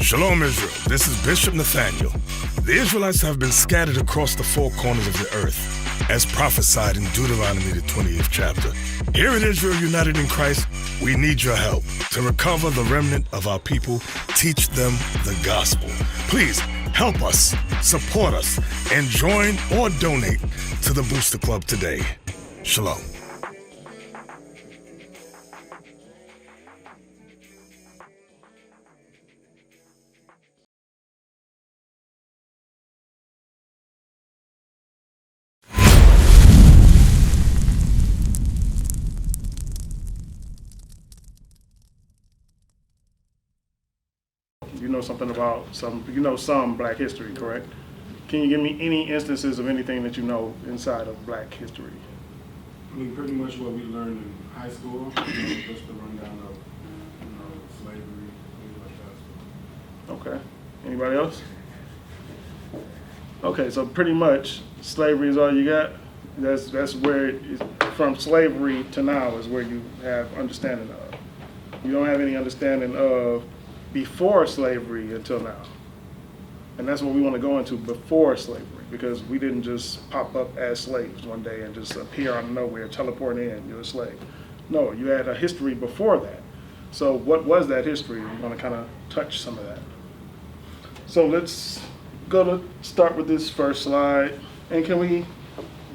Shalom, Israel. This is Bishop Nathaniel. The Israelites have been scattered across the four corners of the earth, as prophesied in Deuteronomy, the 20th chapter. Here in Israel, united in Christ, we need your help to recover the remnant of our people, teach them the gospel. Please help us, support us, and join or donate to the Booster Club today. Shalom. You know something about some Black history, correct? Can you give me any instances of anything that you know inside of Black history? I mean, pretty much what we learned in high school, just the rundown of, slavery, things like that. Okay. Anybody else? Okay, so pretty much slavery is all you got? That's where, from slavery to now is where you have understanding of. You don't have any understanding of before slavery until now. And that's what we want to go into, before slavery, because we didn't just pop up as slaves one day and just appear out of nowhere, teleport in, you're a slave. No, you had a history before that. So what was that history? We want to kind of touch some of that. So let's start with this first slide. And can we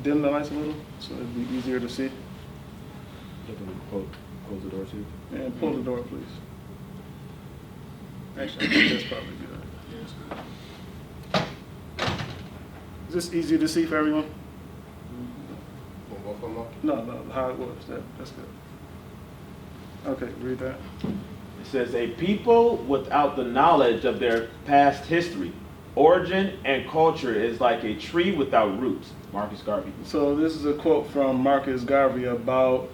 dim the lights a little so it'd be easier to see? Close the door too. And pull the door, please. Actually, I think that's probably good. Yeah, it's good. Is this easier to see for everyone? Both of them up? No, how it was. That's good. Okay, read that. It says, a people without the knowledge of their past history, origin, and culture is like a tree without roots. Marcus Garvey. So this is a quote from Marcus Garvey about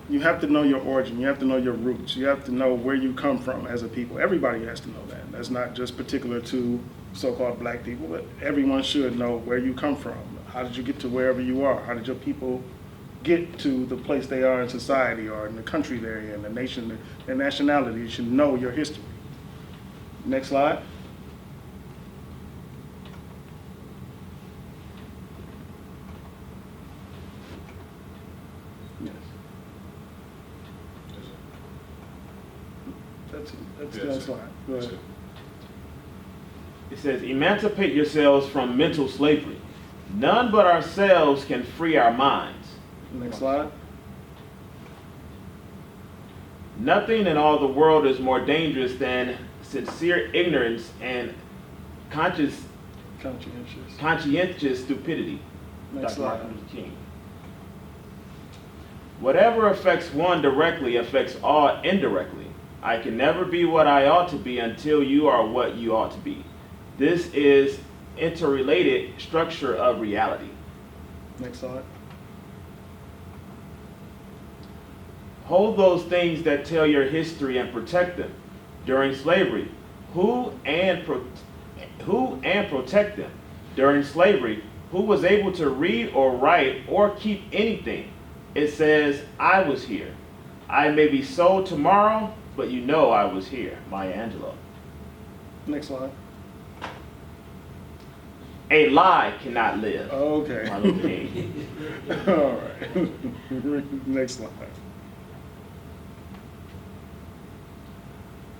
you have to know your origin, you have to know your roots, you have to know where you come from as a people. Everybody has to know that. That's not just particular to so-called Black people, but everyone should know where you come from. How did you get to wherever you are? How did your people get to the place they are in society or in the country they're in, the nation, their nationality? You should know your history. Next slide. Yes. That's the next slide. Go ahead. It says, emancipate yourselves from mental slavery. None but ourselves can free our minds. Next slide. Nothing in all the world is more dangerous than sincere ignorance and conscientious stupidity. Next Dr. slide. Martin Luther King. Whatever affects one directly affects all indirectly. I can never be what I ought to be until you are what you ought to be. This is interrelated structure of reality. Next slide. Hold those things that tell your history and protect them. During slavery, who and protect them. During slavery, who was able to read or write or keep anything? It says, I was here. I may be sold tomorrow, but you know I was here. Maya Angelou. Next slide. A lie cannot live. Okay. Martin Luther King. All right. Next slide.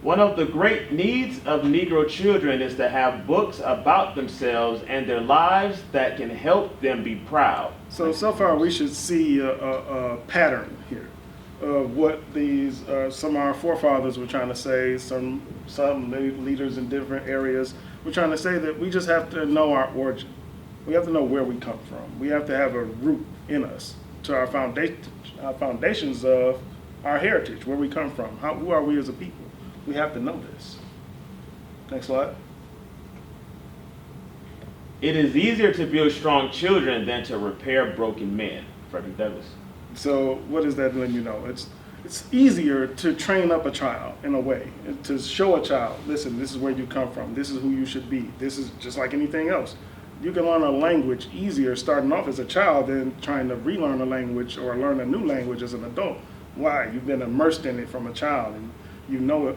One of the great needs of Negro children is to have books about themselves and their lives that can help them be proud. So far we should see a pattern here of what these some of our forefathers were trying to say. Some leaders in different areas were trying to say that we just have to know our origin. We have to know where we come from. We have to have a root in us to our foundations of our heritage, where we come from, who are we as a people. We have to know this. Next slide. It is easier to build strong children than to repair broken men. Frederick Douglass. So what does that letting you know? It's easier to train up a child in a way, to show a child, listen, this is where you come from, this is who you should be, this is just like anything else. You can learn a language easier starting off as a child than trying to relearn a language or learn a new language as an adult. Why? You've been immersed in it from a child, and you know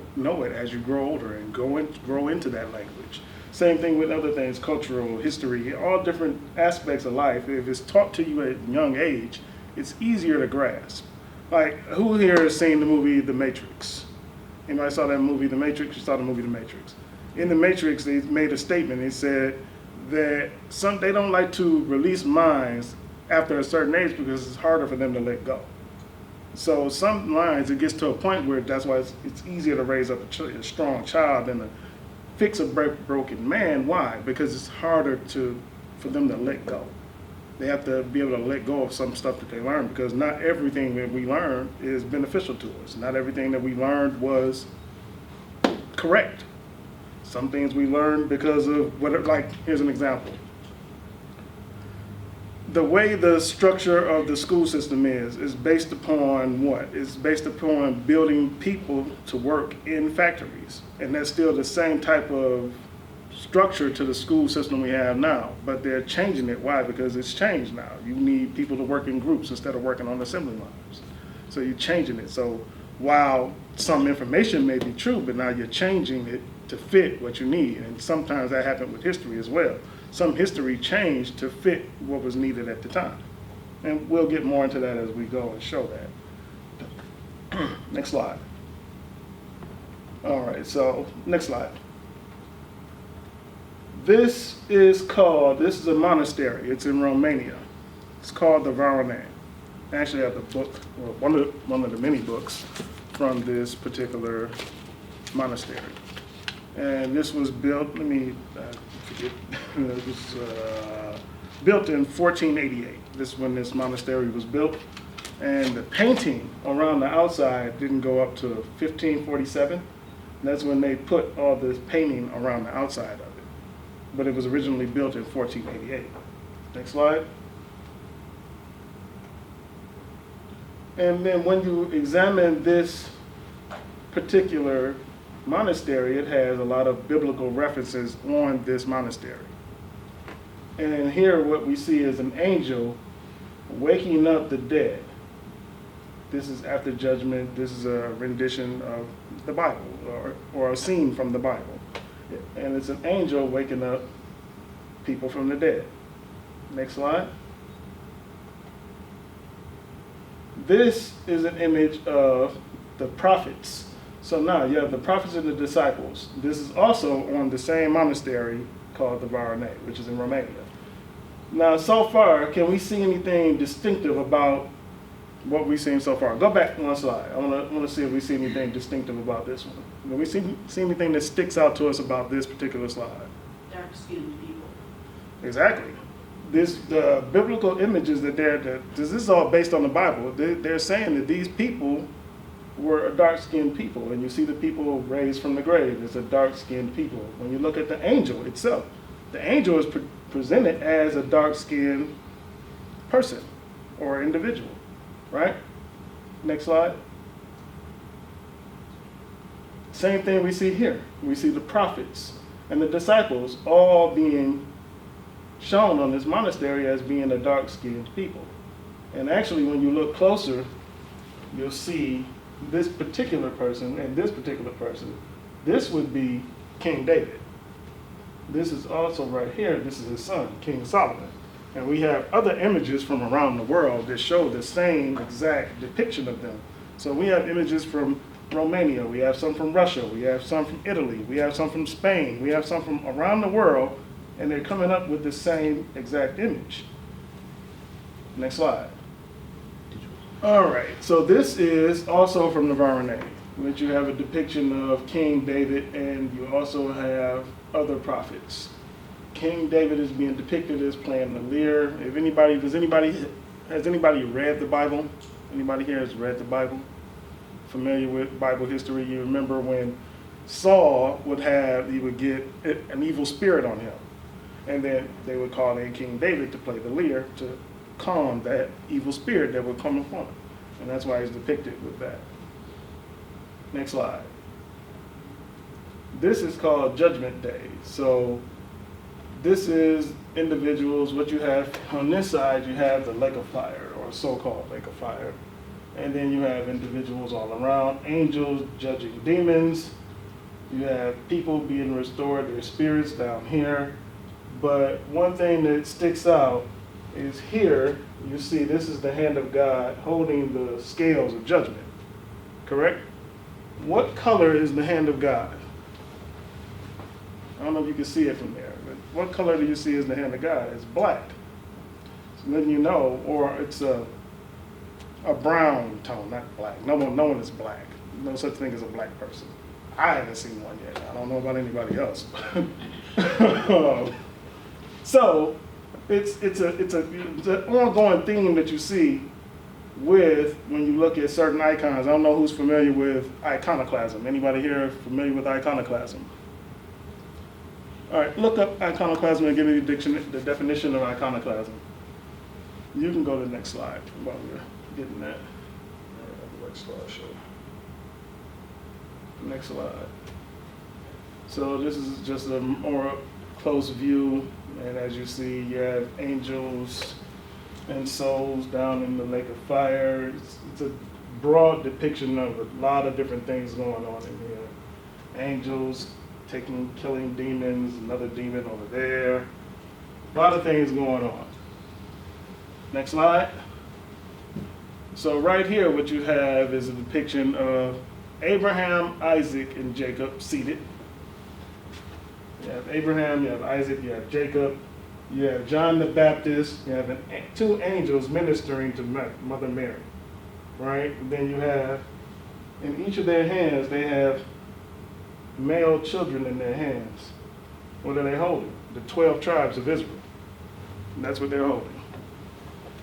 it as you grow older and grow into that language. Same thing with other things, cultural, history, all different aspects of life. If it's taught to you at a young age, it's easier to grasp. Like, who here has seen the movie The Matrix? Anybody saw that movie, The Matrix? You saw the movie The Matrix. In The Matrix, they made a statement. They said that they don't like to release minds after a certain age because it's harder for them to let go. So some minds, it gets to a point where that's why it's easier to raise up a strong child than to fix a broken man. Why? Because it's harder for them to let go. They have to be able to let go of some stuff that they learned, because not everything that we learn is beneficial to us. Not everything that we learned was correct. Some things we learned because of here's an example. The way the structure of the school system is based upon what? It's based upon building people to work in factories. And that's still the same type of structure to the school system we have now, but they're changing it. Why? Because it's changed now. You need people to work in groups instead of working on assembly lines. So you're changing it. So while some information may be true, but now you're changing it to fit what you need. And sometimes that happened with history as well. Some history changed to fit what was needed at the time. And we'll get more into that as we go and show that. Next slide. All right, so next slide. This is a monastery. It's in Romania. It's called the Varane. I actually have the book, or one of the many books from this particular monastery. And this was built, it was built in 1488. This is when this monastery was built. And the painting around the outside didn't go up to 1547. That's when they put all this painting around the outside of it. But it was originally built in 1488. Next slide. And then when you examine this particular monastery, it has a lot of biblical references on this monastery. And here what we see is an angel waking up the dead. This is after judgment. This is a rendition of the Bible, or a scene from the Bible. And it's an angel waking up people from the dead. Next slide. This is an image of the prophets. So now you have the prophets and the disciples. This is also on the same monastery called the Varane, which is in Romania. Now, so far, can we see anything distinctive about what we've seen so far? Go back one slide. I want to see if we see anything distinctive about this one. Can we see anything that sticks out to us about this particular slide? Dark-skinned people. Exactly. The biblical images this is all based on the Bible. They're saying that these people were a dark-skinned people, and you see the people raised from the grave as a dark-skinned people. When you look at the angel itself, the angel is presented as a dark-skinned person or individual, right? Next slide. Same thing we see here. We see the prophets and the disciples all being shown on this monastery as being a dark-skinned people. And actually, when you look closer, you'll see this particular person and this particular person. This would be King David. This is also right here, this is his son, King Solomon. And we have other images from around the world that show the same exact depiction of them. So we have images from Romania, we have some from Russia, we have some from Italy, we have some from Spain, we have some from around the world, and they're coming up with the same exact image. Next slide. All right, so this is also from the Varane, which you have a depiction of King David, and you also have other prophets. King David is being depicted as playing the lyre. Has anybody read the Bible? Anybody here has read the Bible? familiar with Bible history, you remember when Saul he would get an evil spirit on him. And then they would call in King David to play the lyre to calm that evil spirit that would come upon him. And that's why he's depicted with that. Next slide. This is called Judgment Day. So this is individuals, what you have on this side, you have the lake of fire, or so-called lake of fire. And then you have individuals all around, angels judging demons. You have people being restored, their spirits down here. But one thing that sticks out is here, you see this is the hand of God holding the scales of judgment, correct? What color is the hand of God? I don't know if you can see it from there, but what color do you see as the hand of God? It's black. So letting you know, or it's a brown tone, not black. No one is black. No such thing as a black person. I haven't seen one yet. I don't know about anybody else. So it's an ongoing theme that you see with when you look at certain icons. I don't know who's familiar with iconoclasm. Anybody here familiar with iconoclasm? All right, look up iconoclasm and give me the definition of iconoclasm. You can go to the next slide while we're getting that. Next slide. So this is just a more close view, and as you see, you have angels and souls down in the lake of fire. It's a broad depiction of a lot of different things going on in here. Angels killing demons, another demon over there. A lot of things going on. Next slide. So right here, what you have is a depiction of Abraham, Isaac, and Jacob seated. You have Abraham, you have Isaac, you have Jacob, you have John the Baptist, you have two angels ministering to Mother Mary, right? And then you have, in each of their hands, they have male children in their hands. What are they holding? The 12 tribes of Israel. And that's what they're holding.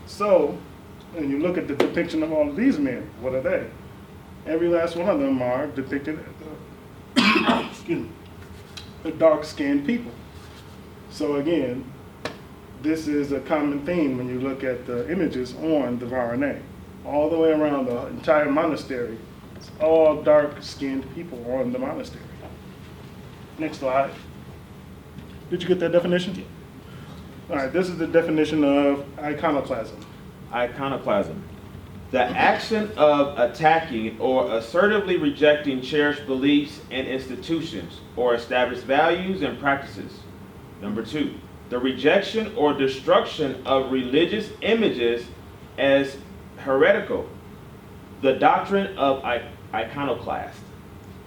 So, when you look at the depiction of all of these men, what are they? Every last one of them are depicted as excuse me, the dark-skinned people. So again, this is a common theme when you look at the images on the Varane. All the way around the entire monastery, it's all dark-skinned people on the monastery. Next slide. Did you get that definition? All right, this is the definition of iconoclasm. Iconoclasm. The action of attacking or assertively rejecting cherished beliefs and institutions or established values and practices. Number 2, the rejection or destruction of religious images as heretical. The doctrine of iconoclast.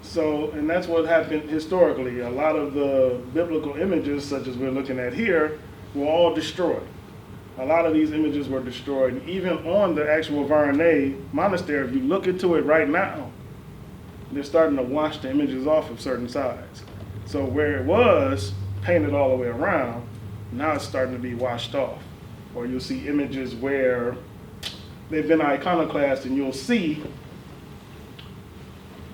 So, and that's what happened historically. A lot of the biblical images, such as we're looking at here, were all destroyed. A lot of these images were destroyed. Even on the actual Varane monastery, if you look into it right now, they're starting to wash the images off of certain sides. So where it was painted all the way around, now it's starting to be washed off. Or you'll see images where they've been iconoclast, and you'll see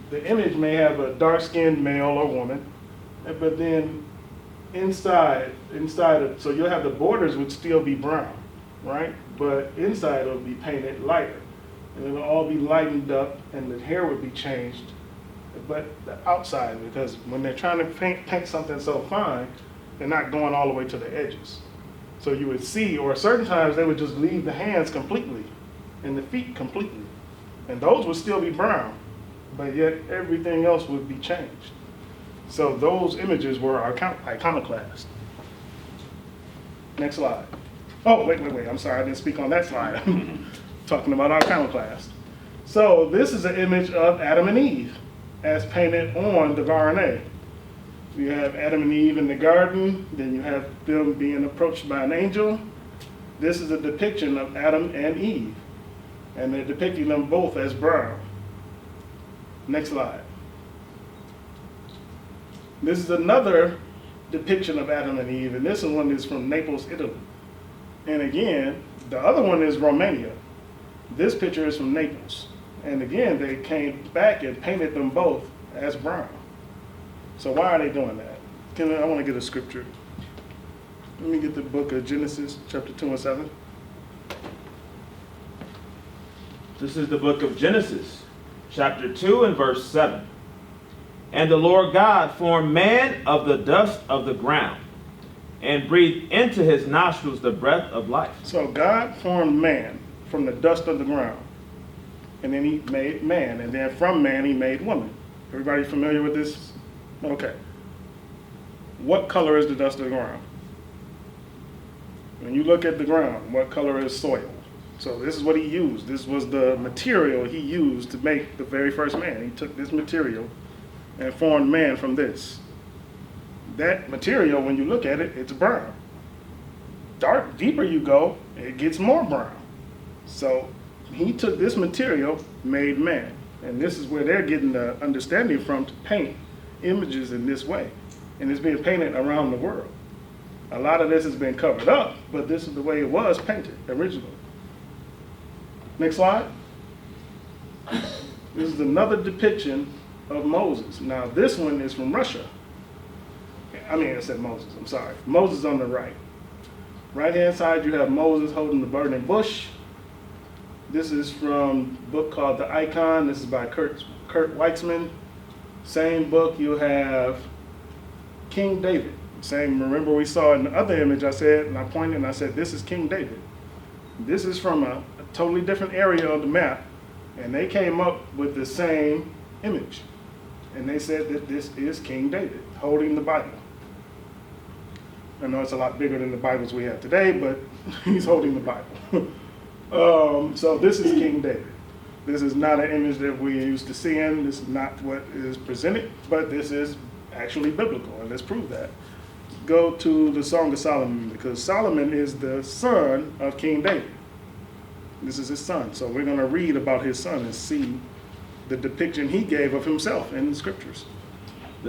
the image may have a dark-skinned male or woman, but then inside of, so you'll have the borders would still be brown, right? But inside it'll be painted lighter, and it'll all be lightened up, and the hair would be changed. But the outside, because when they're trying to paint something so fine, they're not going all the way to the edges. So you would see, or certain times they would just leave the hands completely, and the feet completely, and those would still be brown, but yet everything else would be changed. So those images were iconoclast. Next slide. Oh, wait, I'm sorry, I didn't speak on that slide. I'm talking about iconoclast. So this is an image of Adam and Eve as painted on the Varane. You have Adam and Eve in the garden, then you have them being approached by an angel. This is a depiction of Adam and Eve, and they're depicting them both as brown. Next slide. This is another depiction of Adam and Eve, and this one is from Naples, Italy. And again, the other one is Romania. This picture is from Naples, And again, they came back and painted them both as brown. So why are they doing that? I want to get a scripture. Let me get the book of Genesis, chapter 2 and 7. This is the book of Genesis, chapter 2 and verse 7. And the Lord God formed man of the dust of the ground, and breathed into his nostrils the breath of life. So God formed man from the dust of the ground. And then he made man. And then from man he made woman. Everybody familiar with this? Okay. What color is the dust of the ground? When you look at the ground, what color is soil? So this is what he used. This was the material he used to make the very first man. He took this material and formed man from this. That material, when you look at it, it's brown. Deeper you go, it gets more brown. So he took this material, made man. And this is where they're getting the understanding from to paint images in this way. And it's being painted around the world. A lot of this has been covered up, but this is the way it was painted originally. Next slide. This is another depiction of Moses. Now this one is from Russia. I said Moses, I'm sorry. Moses on the right. Right hand side you have Moses holding the burning bush. This is from a book called The Icon. This is by Kurt Weitzman. Same book you have King David. Same, remember we saw in the other image I said, and I pointed and I said, this is King David. This is from a totally different area of the map, and they came up with the same image. And they said that this is King David holding the Bible. I know it's a lot bigger than the Bibles we have today, but he's holding the Bible. So this is King David. This is not an image that we're used to seeing. This is not what is presented, but this is actually biblical, and let's prove that. Go to the Song of Solomon, because Solomon is the son of King David. This is his son. So we're going to read about his son and see the depiction he gave of himself in the scriptures.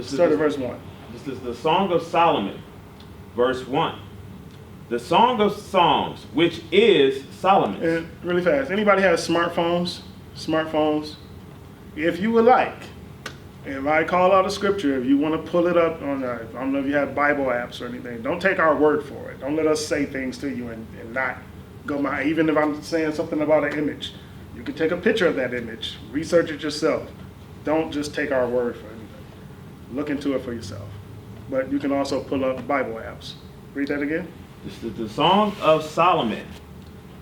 Start at verse 1. This is the Song of Solomon, verse 1. The Song of Songs, which is Solomon's. And really fast. Anybody has smartphones? Smartphones? If you would like, if I call out a scripture, if you want to pull it up on, I don't know if you have Bible apps or anything, don't take our word for it. Don't let us say things to you and not go behind. Even if I'm saying something about an image, you can take a picture of that image, research it yourself. Don't just take our word for anything. Look into it for yourself. But you can also pull up Bible apps. Read that again. This is the Song of Solomon,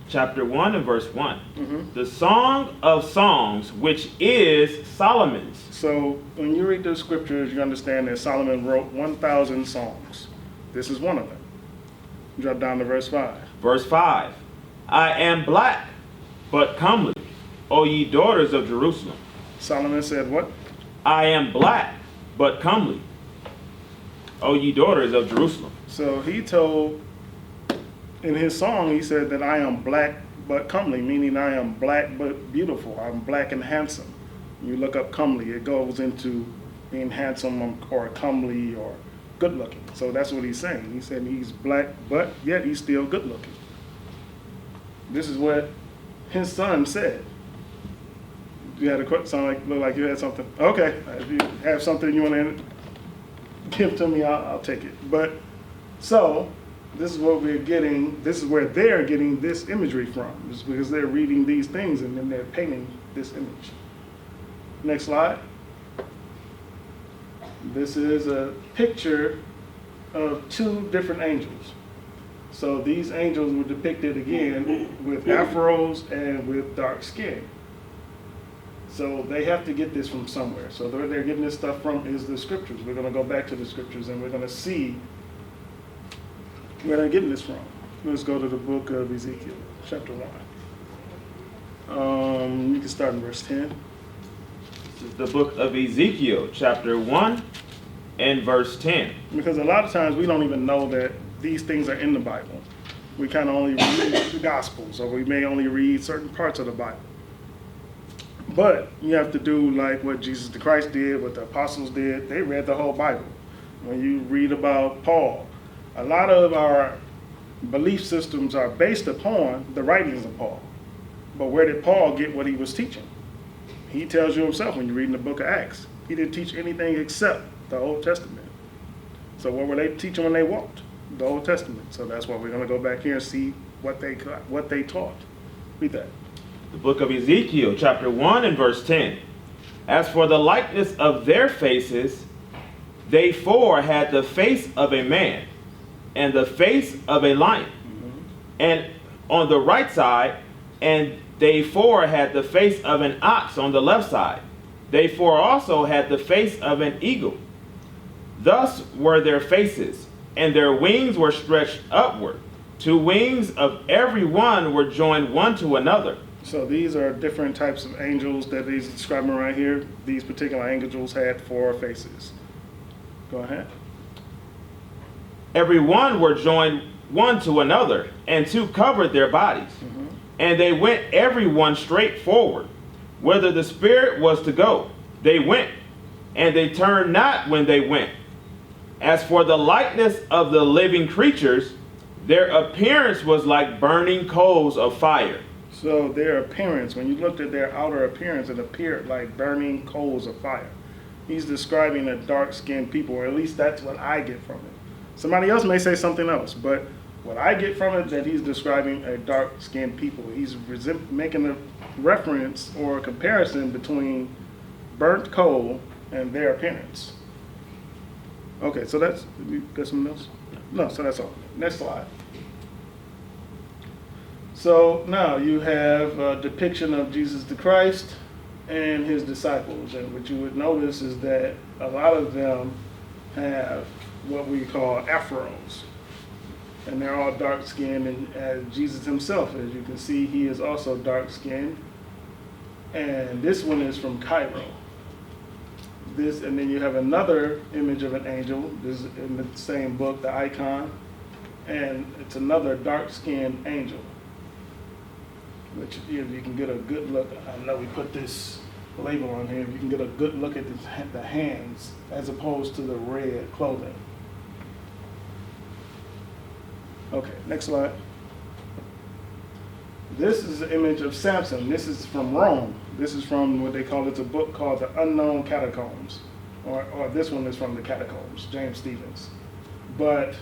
chapter 1 and verse 1. Mm-hmm. The Song of Songs, which is Solomon's. So when you read the scriptures, you understand that Solomon wrote 1,000 songs. This is one of them. Drop down to verse 5. Verse 5. I am black, but comely, O ye daughters of Jerusalem. Solomon said what? I am black, but comely, O ye daughters of Jerusalem. So he told, in his song, he said that I am black but comely, meaning I am black but beautiful. I'm black and handsome. You look up comely, it goes into being handsome or comely or good looking. So that's what he's saying. He said he's black, but yet he's still good looking. This is what his son said. You had a question, look like you had something. Okay, if you have something you want to give to me, I'll take it. But so this is what we're getting. This is where they're getting this imagery from. It's because they're reading these things and then they're painting this image. Next slide. This is a picture of two different angels. So these angels were depicted again with afros and with dark skin. So they have to get this from somewhere. So where they're getting this stuff from is the scriptures. We're going to go back to the scriptures and we're going to see where they're getting this from. Let's go to the book of Ezekiel, chapter 1. You can start in verse 10. This is the book of Ezekiel, chapter 1 and verse 10. Because a lot of times we don't even know that these things are in the Bible. We kind of only read the Gospels, or we may only read certain parts of the Bible. But you have to do like what Jesus the Christ did, what the apostles did. They read the whole Bible. When you read about Paul, a lot of our belief systems are based upon the writings of Paul. But where did Paul get what he was teaching? He tells you himself when you read in the book of Acts, he didn't teach anything except the Old Testament. So what were they teaching when they walked? The Old Testament. So that's why we're going to go back here and see what they taught. Read that. The book of Ezekiel, chapter 1 and verse 10. As for the likeness of their faces, they four had the face of a man, and the face of a lion, and on the right side, and they four had the face of an ox on the left side. They four also had the face of an eagle. Thus were their faces, and their wings were stretched upward. 2 wings of every one were joined one to another. So these are different types of angels that he's describing right here. These particular angels had 4 faces. Go ahead. Every one were joined one to another, and 2 covered their bodies. And they went every one straight forward. Whither the Spirit was to go, they went, and they turned not when they went. As for the likeness of the living creatures, their appearance was like burning coals of fire. So their appearance, when you looked at their outer appearance, it appeared like burning coals of fire. He's describing a dark-skinned people, or at least that's what I get from it. Somebody else may say something else, but what I get from it is that he's describing a dark-skinned people. He's making a reference or a comparison between burnt coal and their appearance. Okay, so that's, you got something else? No, so that's all. Next slide. So now you have a depiction of Jesus the Christ and his disciples. And what you would notice is that a lot of them have what we call afros. And they're all dark-skinned, and as Jesus himself, as you can see, he is also dark-skinned. And this one is from Cairo. This, and then you have another image of an angel. This is in the same book, the icon, and it's another dark-skinned angel. Which, if you can get a good look, I know we put this label on here. You can get a good look at the hands as opposed to the red clothing. Okay, next slide. This is an image of Samson. This is from Rome. This is from what they call, it's a book called The Unknown Catacombs. Or this one is from the Catacombs, James Stevens. But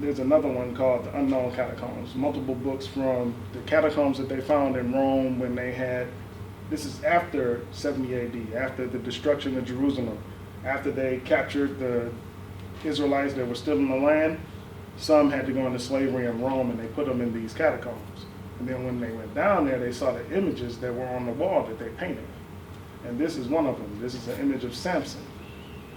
there's another one called The Unknown Catacombs. Multiple books from the catacombs that they found in Rome when they had, this is after 70 AD, after the destruction of Jerusalem, after they captured the Israelites that were still in the land. Some had to go into slavery in Rome, and they put them in these catacombs. And then when they went down there, they saw the images that were on the wall that they painted. And this is one of them. This is an image of Samson.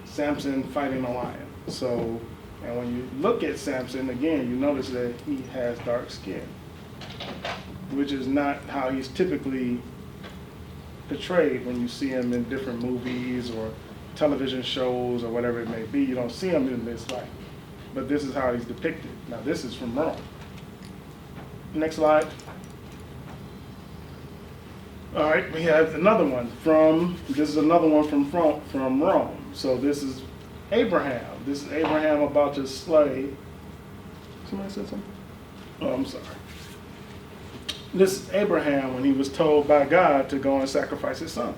Samson fighting a lion. So, and when you look at Samson, again, you notice that he has dark skin, which is not how he's typically portrayed when you see him in different movies or television shows or whatever it may be. You don't see him in this light. But this is how he's depicted. Now, this is from Rome. Next slide. All right, we have another one this is another one from Rome. So this is Abraham. This is Abraham about to slay. Somebody said something? Oh, I'm sorry. This is Abraham when he was told by God to go and sacrifice his son.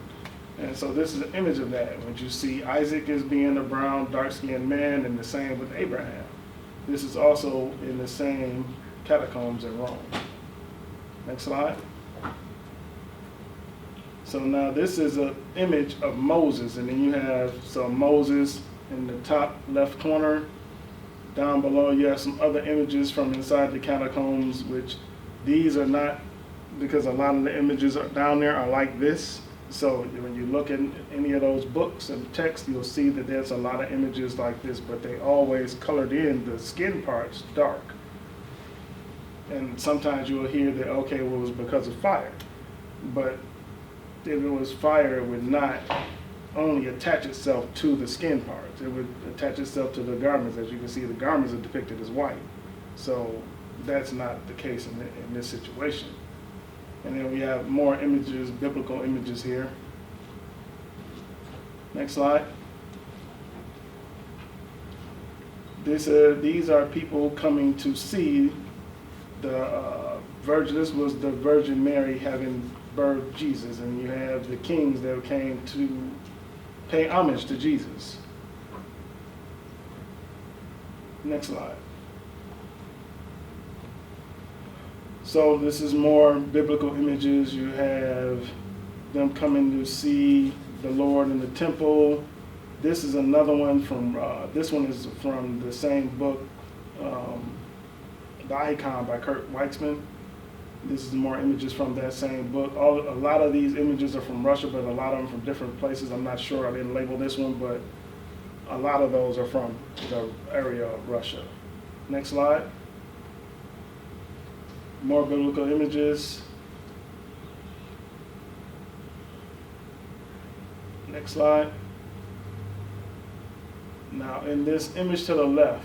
And so this is an image of that. When you see Isaac as being a brown, dark-skinned man, and the same with Abraham. This is also in the same catacombs in Rome. Next slide. So now this is an image of Moses, and then you have Moses in the top left corner. Down below you have some other images from inside the catacombs, which these are not, because a lot of the images are down there are like this. So when you look at any of those books and text, you'll see that there's a lot of images like this, but they always colored in the skin parts dark. And sometimes you'll hear that, okay, well, it was because of fire. But if it was fire, it would not only attach itself to the skin parts. It would attach itself to the garments. As you can see, the garments are depicted as white. So that's not the case in this situation. And then we have more images, biblical images here. Next slide. These are people coming to see the This was the Virgin Mary having birthed Jesus, and you have the kings that came to pay homage to Jesus. Next slide. So this is more biblical images. You have them coming to see the Lord in the temple. This is another one from, this one is from the same book, The Icon by Kurt Weitzman. This is more images from that same book. A lot of these images are from Russia, but a lot of them from different places. I'm not sure, I didn't label this one, but a lot of those are from the area of Russia. Next slide. More biblical images. Next slide. Now, in this image to the left,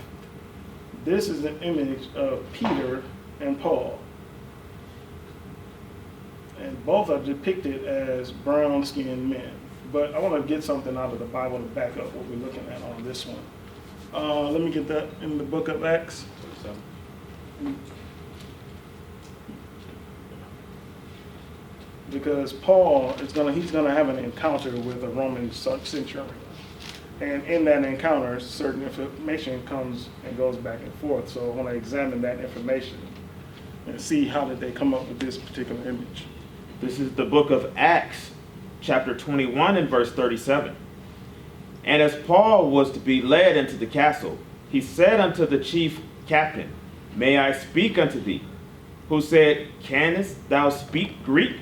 this is an image of Peter and Paul. And both are depicted as brown-skinned men. But I want to get something out of the Bible to back up what we're looking at on this one. Let me get that in the book of Acts. Because Paul is he's gonna have an encounter with a Roman centurion. And in that encounter, certain information comes and goes back and forth. So I want to examine that information and see how did they come up with this particular image. This is the book of Acts, chapter 21 and verse 37. And as Paul was to be led into the castle, he said unto the chief captain, May I speak unto thee? Who said, Canst thou speak Greek?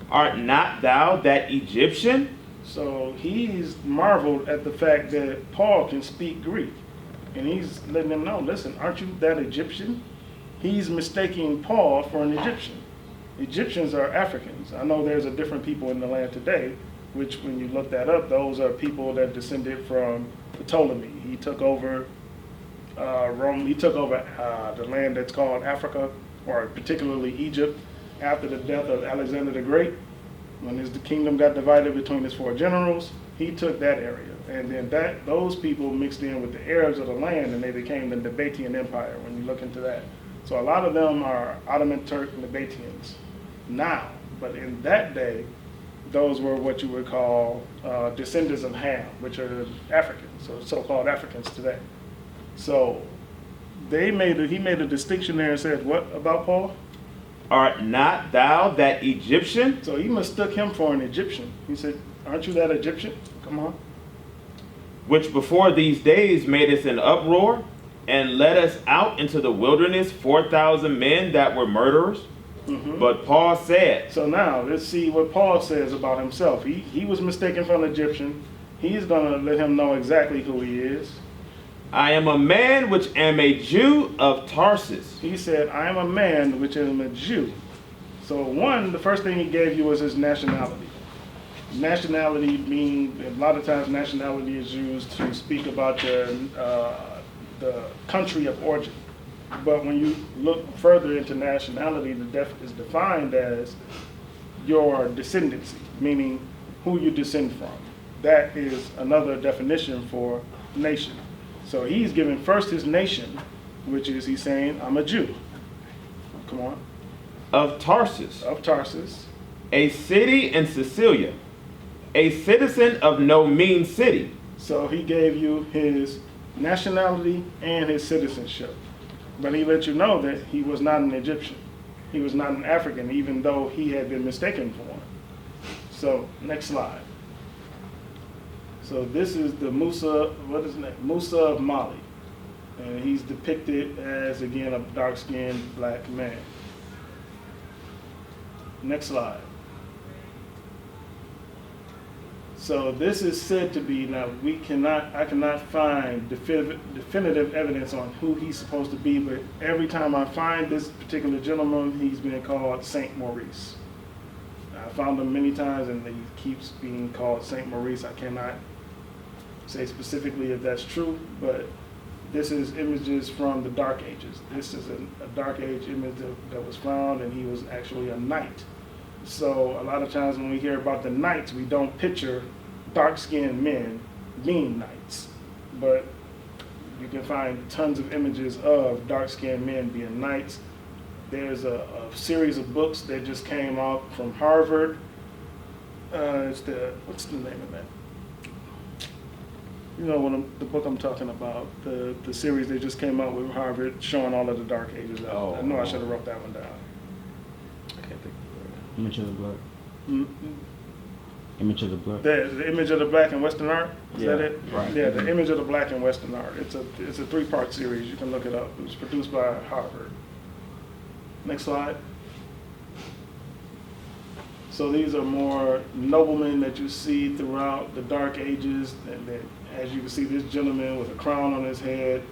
Art not thou that Egyptian? So he's marveled at the fact that Paul can speak Greek. And he's letting them know, listen, aren't you that Egyptian? He's mistaking Paul for an Egyptian. Egyptians are Africans. I know there's a different people in the land today, which when you look that up, those are people that descended from Ptolemy. He took over Rome. He took over the land that's called Africa, or particularly Egypt, after the death of Alexander the Great. When the kingdom got divided between his 4 generals, he took that area. And then those people mixed in with the Arabs of the land, and they became the Nabatean Empire when you look into that. So a lot of them are Ottoman Turk Nabateans now. But in that day, those were what you would call descendants of Ham, which are Africans, so so-called Africans today. So he made a distinction there and said, what about Paul? Art not thou that Egyptian? So he mistook him for an Egyptian. He said, aren't you that Egyptian? Come on. Which before these days made us an uproar, and led us out into the wilderness 4,000 men that were murderers. Mm-hmm. But Paul said. So now let's see what Paul says about himself. He was mistaken for an Egyptian. He's going to let him know exactly who he is. I am a man which am a Jew of Tarsus. He said, I am a man which am a Jew. So the first thing he gave you was his nationality. Nationality means, a lot of times nationality is used to speak about the country of origin. But when you look further into nationality, the is defined as your descendancy, meaning who you descend from. That is another definition for nation. So he's giving first his nation, which is he's saying, I'm a Jew. Come on. Of Tarsus. Of Tarsus. A city in Sicilia. A citizen of no mean city. So he gave you his nationality and his citizenship. But he let you know that he was not an Egyptian. He was not an African, even though he had been mistaken for one. So, next slide. So this is the Musa, what is his name? Musa of Mali. And he's depicted as, again, a dark-skinned black man. Next slide. So this is said to be, now I cannot find definitive evidence on who he's supposed to be, but every time I find this particular gentleman, he's been called Saint Maurice. I found him many times and he keeps being called Saint Maurice. I cannot say specifically if that's true, but this is images from the Dark Ages. This is a Dark Age image that was found, and he was actually a knight. So a lot of times when we hear about the knights, we don't picture dark-skinned men being knights. But you can find tons of images of dark-skinned men being knights. There's a series of books that just came out from Harvard. What's the name of that? You know the book I'm talking about, the series they just came out with Harvard showing all of the Dark Ages. I know I should have wrote that one down. I can't think of Image of the blood. Mm-hmm. Image of the blood. The Image of the Black and Western Art. Is that it? right. Yeah, the Image of the Black and Western Art. It's a 3-part series. You can look it up. It was produced by Harvard. Next slide. So these are more noblemen that you see throughout the Dark Ages, and that, as you can see, this gentleman with a crown on his head.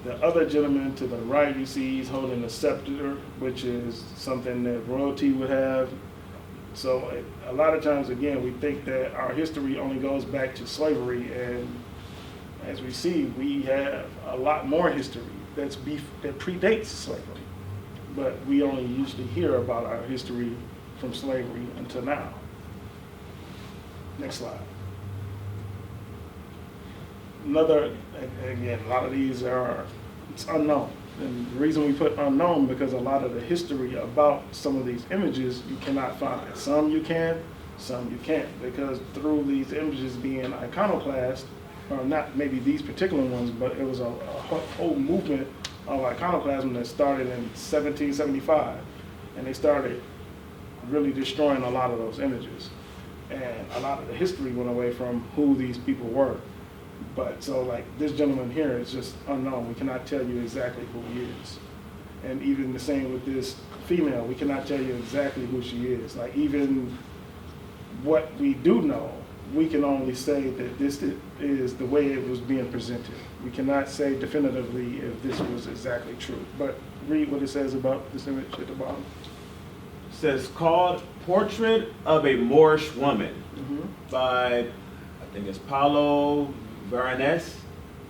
The other gentleman to the right, you see he's holding a scepter, which is something that royalty would have. So a lot of times, again, we think that our history only goes back to slavery, and as we see, we have a lot more history that predates slavery. But we only usually hear about our history from slavery until now. Next slide. Again, a lot of these it's unknown. And the reason we put unknown, because a lot of the history about some of these images you cannot find. Some you can, some you can't, because through these images being iconoclast, or not maybe these particular ones, but it was a whole movement of iconoclasm that started in 1775, and they started really destroying a lot of those images, and a lot of the history went away from who these people were. But so like this gentleman here is just unknown. We cannot tell you exactly who he is, and even the same with this female, we cannot tell you exactly who she is. Like even what we do know, we can only say that this is the way it was being presented. We cannot say definitively if this was exactly true. But read what it says about this image at the bottom. It says, called Portrait of a Moorish Woman by, I think it's Paulo Veronese,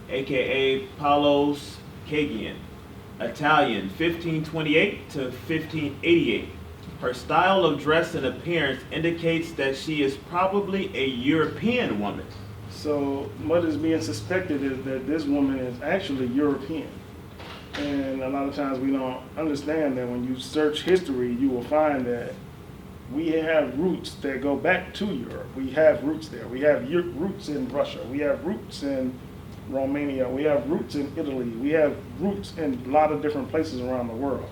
aka Paulos Kagian, Italian, 1528 to 1588. Her style of dress and appearance indicates that she is probably a European woman. So what is being suspected is that this woman is actually European. And a lot of times we don't understand that when you search history, you will find that we have roots that go back to Europe. We have roots there. We have roots in Russia. We have roots in Romania. We have roots in Italy. We have roots in a lot of different places around the world.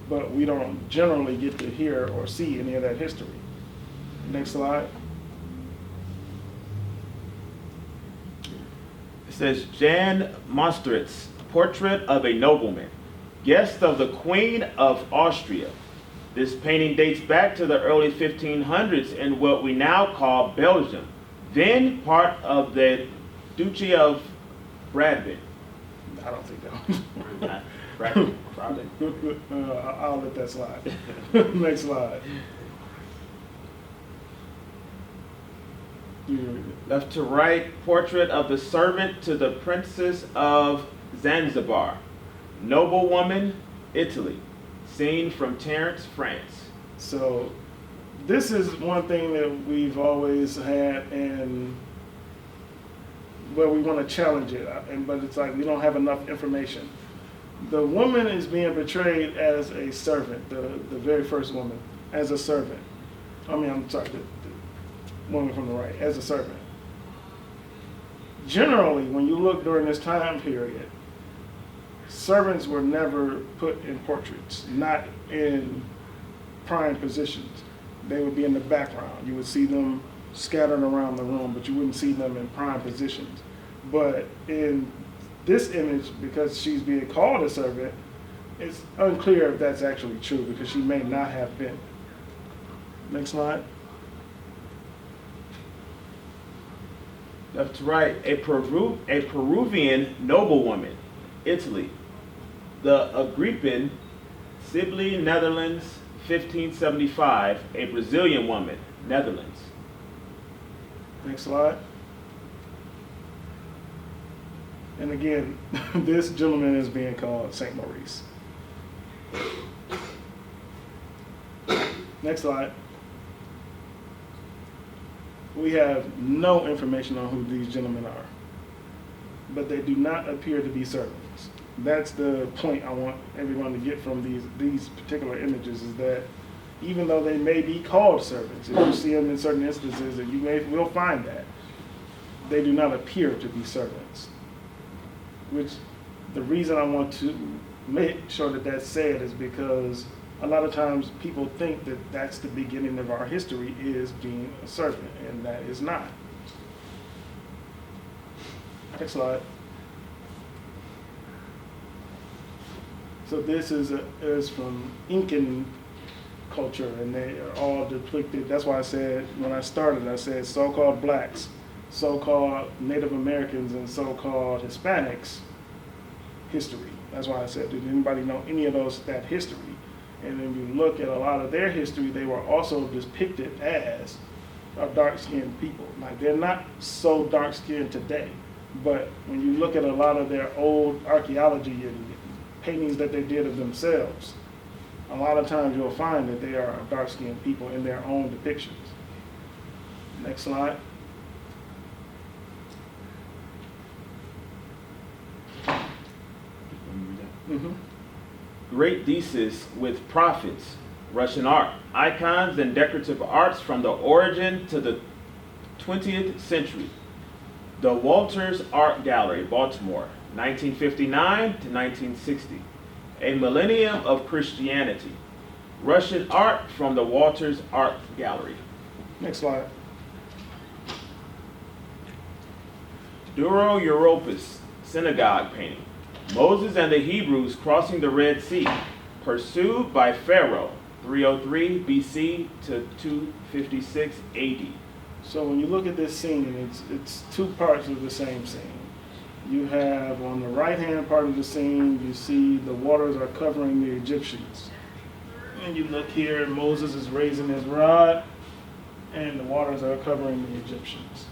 But we don't generally get to hear or see any of that history. Next slide. It says, Jan Monstritz, Portrait of a Nobleman, guest of the Queen of Austria. This painting dates back to the early 1500s in what we now call Belgium, then part of the Duchy of Brabant. I don't think that Probably. I'll let that slide. Next slide. Left to right, portrait of the servant to the Princess of Zanzibar. Noblewoman, Italy. Seen from Terence, France. So this is one thing that we've always had, and where we want to challenge it, but it's like we don't have enough information. The woman is being portrayed as a servant, the very first woman, as a servant. I'm sorry, the woman from the right, as a servant. Generally, when you look during this time period, servants were never put in portraits, not in prime positions. They would be in the background. You would see them scattered around the room, but you wouldn't see them in prime positions. But in this image, because she's being called a servant, it's unclear if that's actually true, because she may not have been. Next slide. Left to right, a Peruvian noblewoman, Italy. The Agrippin, Sibley, Netherlands, 1575, a Brazilian woman, Netherlands. Next slide. And again, this gentleman is being called Saint Maurice. Next slide. We have no information on who these gentlemen are, but they do not appear to be servants. That's the point I want everyone to get from these particular images, is that even though they may be called servants, if you see them in certain instances, and will find that, they do not appear to be servants. Which, the reason I want to make sure that that's said is because a lot of times people think that that's the beginning of our history, is being a servant, and that is not. Next slide. So this is from Incan culture, and they are all depicted. That's why I said, when I started, I said so-called blacks, so-called Native Americans, and so-called Hispanics history. That's why I said, did anybody know any of that history? And when you look at a lot of their history, they were also depicted as dark-skinned people. Like, they're not so dark-skinned today, but when you look at a lot of their old archaeology and paintings that they did of themselves, a lot of times you'll find that they are dark-skinned people in their own depictions. Next slide. Mm-hmm. Great thesis with prophets, Russian art, icons, and decorative arts from the origin to the 20th century. The Walters Art Gallery, Baltimore, 1959 to 1960. A Millennium of Christianity. Russian art from the Walters Art Gallery. Next slide. Duro-Europos synagogue painting. Moses and the Hebrews crossing the Red Sea, pursued by Pharaoh, 303 BC to 256 AD. So when you look at this scene, it's two parts of the same scene. You have on the right-hand part of the scene, you see the waters are covering the Egyptians. And you look here, Moses is raising his rod, and the waters are covering the Egyptians.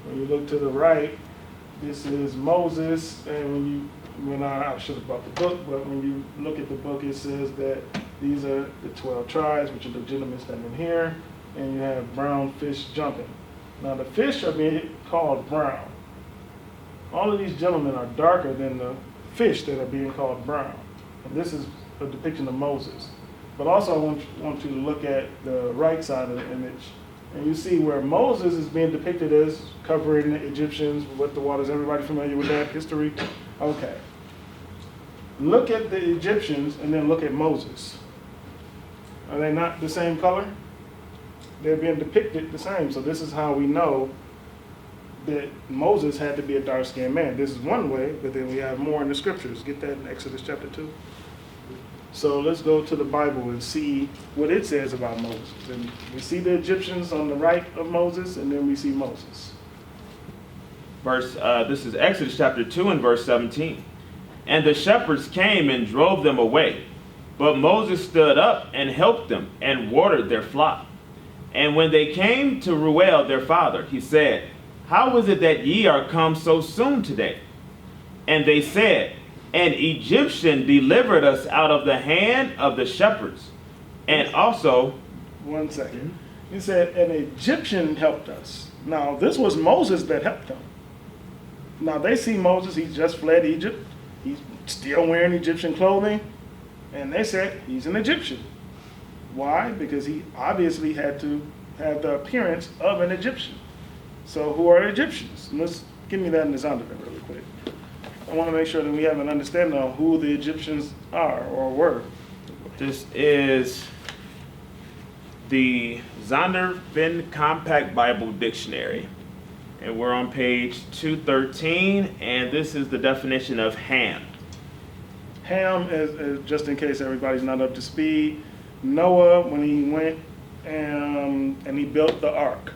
When you look to the right, this is Moses, and I should have brought the book, but when you look at the book, it says that these are the 12 tribes, which are the gentlemen standing here, and you have brown fish jumping. Now the fish are being called brown. All of these gentlemen are darker than the fish that are being called brown. And this is a depiction of Moses. But also I want you to look at the right side of the image, and you see where Moses is being depicted as covering the Egyptians with the waters. Everybody familiar with that history? Okay. Look at the Egyptians and then look at Moses. Are they not the same color? They're being depicted the same. So this is how we know that Moses had to be a dark-skinned man. This is one way, but then we have more in the scriptures. Get that in Exodus chapter 2. So let's go to the Bible and see what it says about Moses. And we see the Egyptians on the right of Moses, and then we see Moses. This is Exodus chapter 2 and verse 17. And the shepherds came and drove them away. But Moses stood up and helped them and watered their flock. And when they came to Reuel their father, he said, How is it that ye are come so soon today? And they said, An Egyptian delivered us out of the hand of the shepherds. And also... 1 second. He said, an Egyptian helped us. Now, this was Moses that helped them. Now, they see Moses, he just fled Egypt. He's still wearing Egyptian clothing. And they said, he's an Egyptian. Why? Because he obviously had to have the appearance of an Egyptian. So who are Egyptians? Let's give me that in the Zondervan really quick. I want to make sure that we have an understanding of who the Egyptians are or were. This is the Zondervan Compact Bible Dictionary. And we're on page 213, and this is the definition of Ham. Ham, is just in case everybody's not up to speed, Noah, when he went and he built the ark,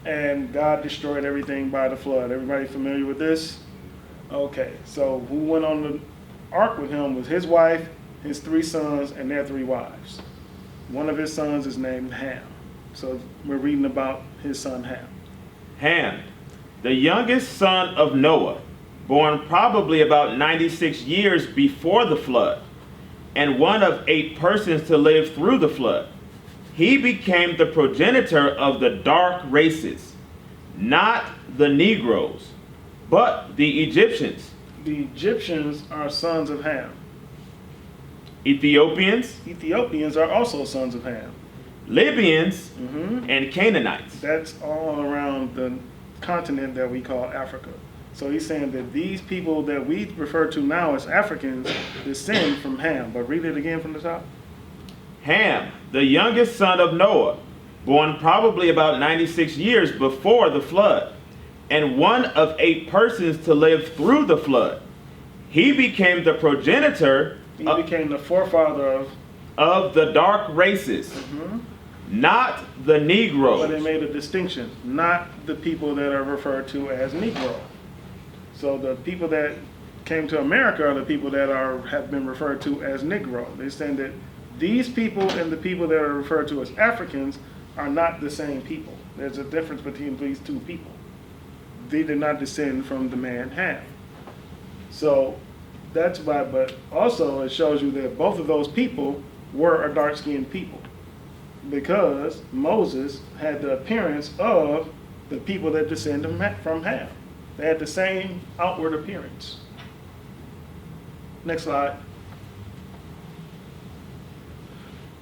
and God destroyed everything by the flood. Everybody familiar with this? Okay, so who went on the ark with him was his wife, his 3 sons, and their 3 wives. One of his sons is named Ham. So we're reading about his son Ham. Ham, the youngest son of Noah, born probably about 96 years before the flood, and one of 8 persons to live through the flood. He became the progenitor of the dark races, not the Negroes, but the Egyptians, The Egyptians are sons of Ham. Ethiopians, Ethiopians are also sons of Ham. Libyans, Hmm. and Canaanites. That's all around the continent that we call Africa. So he's saying that these people that we refer to now as Africans descend from Ham. But read it again from the top. Ham, the youngest son of Noah, born probably about 96 years before the flood, and one of 8 persons to live through the flood. He became the progenitor He became the forefather of the dark races, not the but they Negroes. made a distinction, not the people that are referred to as Negro. So the people that came to America are the people that have been referred to as Negro. They're saying that these people and the people that are referred to as Africans are not the same people. There's a difference between these two people. They did not descend from the man Ham. So that's why, but also it shows you that both of those people were a dark-skinned people, because Moses had the appearance of the people that descend from Ham. They had the same outward appearance. Next slide.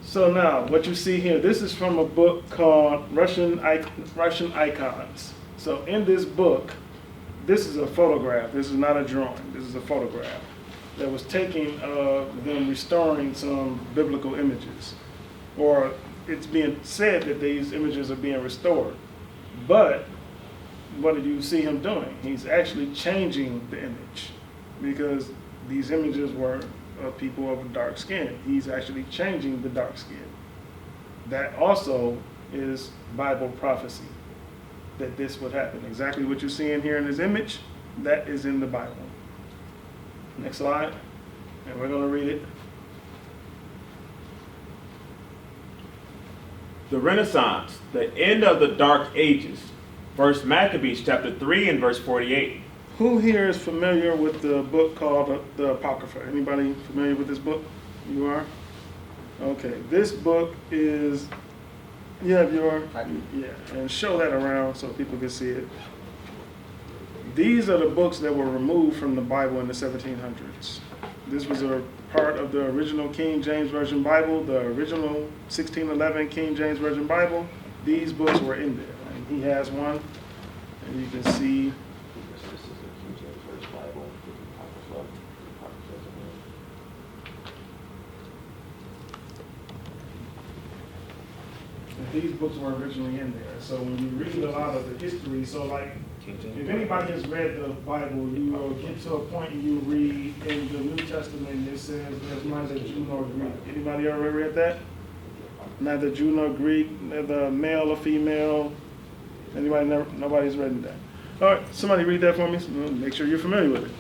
So now, what you see here, this is from a book called Russian Icons. So in this book, this is a photograph. This is not a drawing. This is a photograph that was taken of them restoring some biblical images. Or it's being said that these images are being restored. But what did you see him doing? He's actually changing the image, because these images were of people of dark skin. He's actually changing the dark skin. That also is Bible prophecy, that this would happen. Exactly what you're seeing here in this image, that is in the Bible. Next slide, and we're going to read it. The Renaissance, the end of the Dark Ages. 1 Maccabees chapter 3 and verse 48. Who here is familiar with the book called the Apocrypha? Anybody familiar with this book? You are? Okay, this book is, you have your, yeah, and show that around so people can see it. These are the books that were removed from the Bible in the 1700s. This was a part of the original King James Version Bible, the original 1611 King James Version Bible. These books were in there. And he has one, and you can see. These books were originally in there. So when you read a lot of the history, so like, if anybody has read the Bible, you will get to a point and you read in the New Testament, it says there's neither Jew nor Greek. Anybody ever read that? Neither Jew nor Greek, neither male or female. Anybody never? Nobody's read that. All right, somebody read that for me. So make sure you're familiar with it.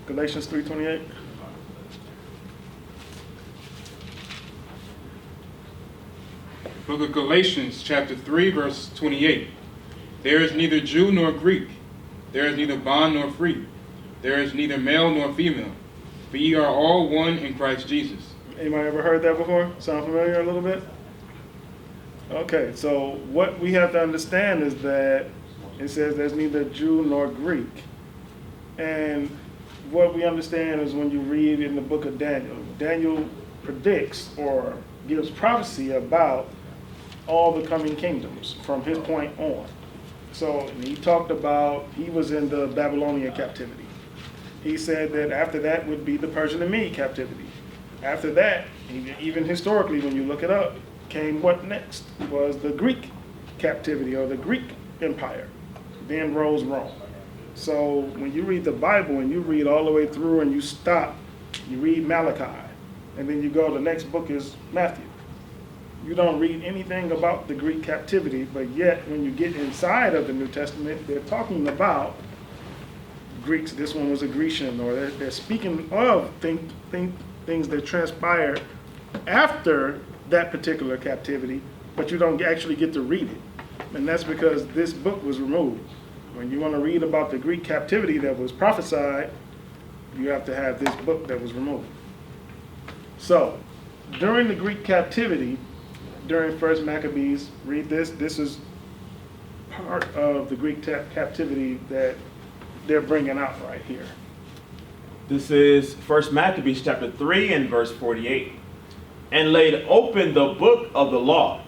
Galatians 3:28. Book of Galatians, chapter 3, verse 28. There is neither Jew nor Greek. There is neither bond nor free. There is neither male nor female. For ye are all one in Christ Jesus. Anybody ever heard that before? Sound familiar a little bit? Okay, so what we have to understand is that it says there's neither Jew nor Greek. And what we understand is when you read in the book of Daniel, Daniel predicts or gives prophecy about all the coming kingdoms from his point on. So he talked about, he was in the Babylonian captivity. He said that after that would be the Persian and Mede captivity. After that, even historically when you look it up, came what next? Was the Greek captivity or the Greek Empire. Then rose Rome. So when you read the Bible and you read all the way through and you stop, you read Malachi, and then you go, the next book is Matthew. You don't read anything about the Greek captivity, but yet when you get inside of the New Testament, they're talking about Greeks. This one was a Grecian, or they're speaking of things that transpired after that particular captivity, but you don't actually get to read it. And that's because this book was removed. When you want to read about the Greek captivity that was prophesied, you have to have this book that was removed. So, during the Greek captivity, during 1 Maccabees, read this. This is part of the Greek captivity that they're bringing out right here? This is 1 Maccabees chapter 3 and verse 48. And laid open the book of the law,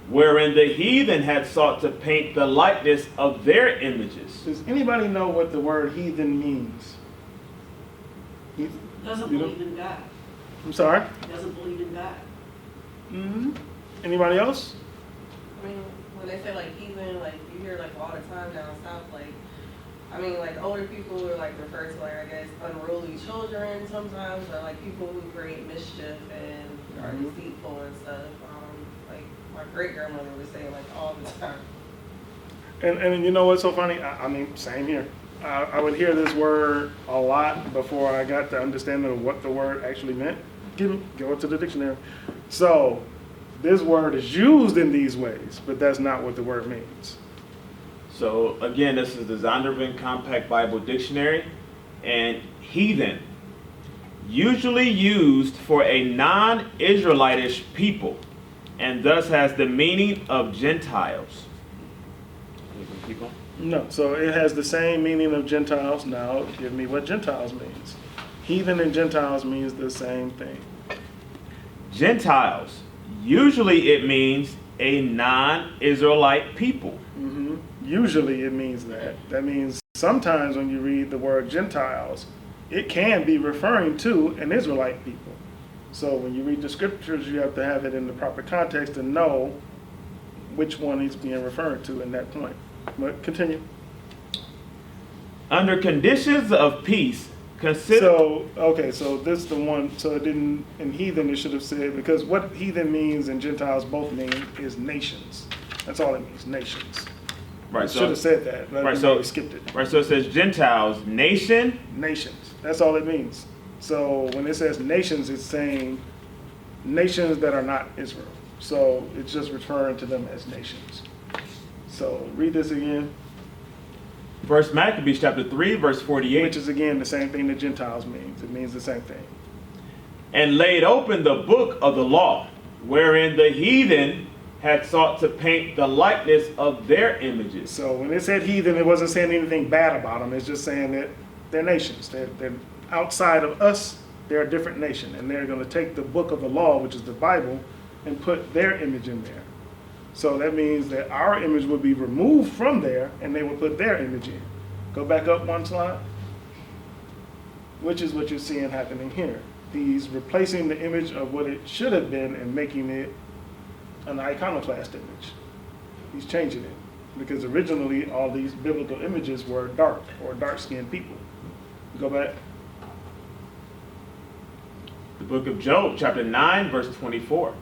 wherein the heathen had sought to paint the likeness of their images. Does anybody know what the word heathen means? Doesn't You don't- believe in God. I'm sorry? Doesn't believe in God. Mm-hmm. Anybody else? I mean, when they say like heathen, like you hear like all the time down south, like I mean, like older people are like referred to like I guess unruly children sometimes, or like people who create mischief and are deceitful and stuff. Like my great grandmother would say like all the time. And you know what's so funny? I mean, same here. I would hear this word a lot before I got the understanding of what the word actually meant. Go to the dictionary. So this word is used in these ways, but that's not what the word means. So again, this is the Zondervan Compact Bible Dictionary, and heathen, usually used for a non-Israelitish people, and thus has the meaning of Gentiles. People? No, so it has the same meaning of Gentiles. Now give me what Gentiles means. Heathen and Gentiles means the same thing. Gentiles, usually it means a non-Israelite people. Mm-hmm. Usually it means that. That means sometimes when you read the word Gentiles, it can be referring to an Israelite people. So when you read the scriptures, you have to have it in the proper context to know which one he's being referred to in that point. But continue. Under conditions of peace, consider... So this is the one, so it didn't, in heathen it should have said, because what heathen means and Gentiles both mean is nations. That's all it means, nations. Right, It should have said that, but right, so we skipped it. Right, so it says Gentiles, nation. Nations, that's all it means. So when it says nations, it's saying nations that are not Israel. So it's just referring to them as nations. So read this again, 1 Maccabees chapter 3, verse 48. which is again the same thing that Gentiles means. It means the same thing. And laid open the book of the law, wherein the heathen had sought to paint the likeness of their images. So when it said heathen, it wasn't saying anything bad about them. It's just saying that they're nations. They're outside of us. They're a different nation, and they're going to take the book of the law, which is the Bible, and put their image in there. So that means that our image would be removed from there, and they would put their image in. Go back up one slide, which is what you're seeing happening here. He's replacing the image of what it should have been and making it an iconoclast image. He's changing it because originally all these biblical images were dark or dark-skinned people. Go back. The book of Job, chapter 9, verse 24.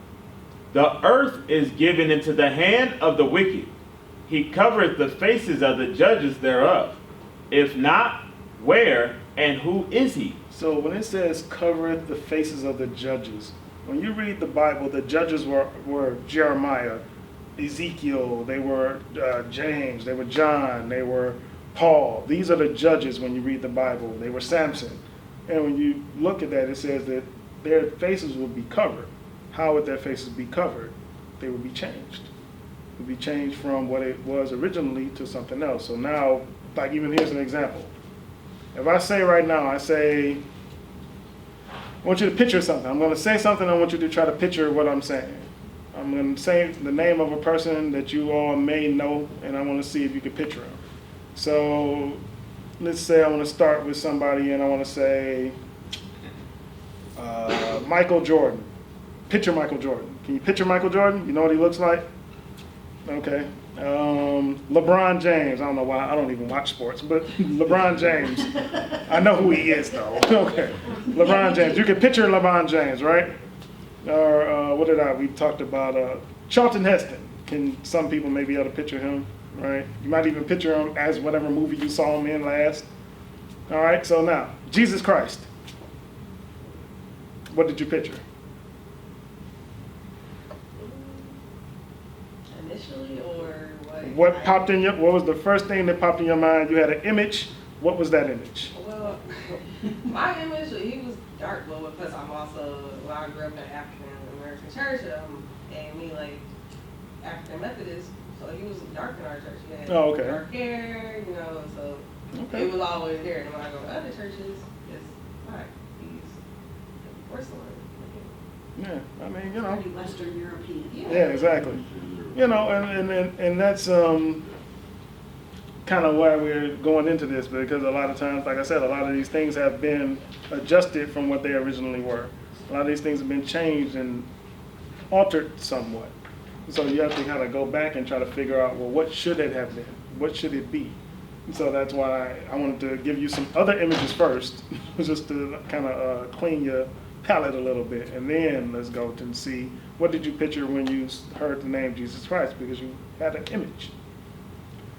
The earth is given into the hand of the wicked. He covereth the faces of the judges thereof. If not, where and who is he? So when it says covereth the faces of the judges, when you read the Bible, the judges were Jeremiah, Ezekiel, they were James, they were John, they were Paul. These are the judges when you read the Bible. They were Samson. And when you look at that, it says that their faces will be covered. How would their faces be covered? They would be changed. It would be changed from what it was originally to something else. So now, like even here's an example. If I say right now, I say, I want you to picture something. I'm going to say something. I want you to try to picture what I'm saying. I'm going to say the name of a person that you all may know, and I want to see if you can picture him. So let's say I want to start with somebody, and I want to say Michael Jordan. Picture Michael Jordan. Can you picture Michael Jordan? You know what he looks like? Okay. LeBron James. I don't know why. I don't even watch sports, but LeBron James. I know who he is, though. Okay. LeBron James. You can picture LeBron James, right? Or we talked about Charlton Heston. Can some people may be able to picture him, right? You might even picture him as whatever movie you saw him in last. All right. So now, Jesus Christ. What did you picture? Initially, or what? What popped in your? What was the first thing that popped in your mind? You had an image. What was that image? Well, my image, he was dark, but because I'm also, well, I grew up in an African American church, and me like African Methodist, so he was dark in our church. He had Oh, okay. dark hair, so Okay. It was always there. And when I go to other churches, it's like these porcelain. Yeah, I mean, you know. Pretty Western European. Yeah, exactly. You know, and that's kind of why we're going into this, because a lot of times, like I said, a lot of these things have been adjusted from what they originally were. A lot of these things have been changed and altered somewhat. So you have to kind of go back and try to figure out, well, what should it have been? What should it be? And so that's why I wanted to give you some other images first, just to kind of clean your palette a little bit, and then let's go to see what did you picture when you heard the name Jesus Christ, because you had an image.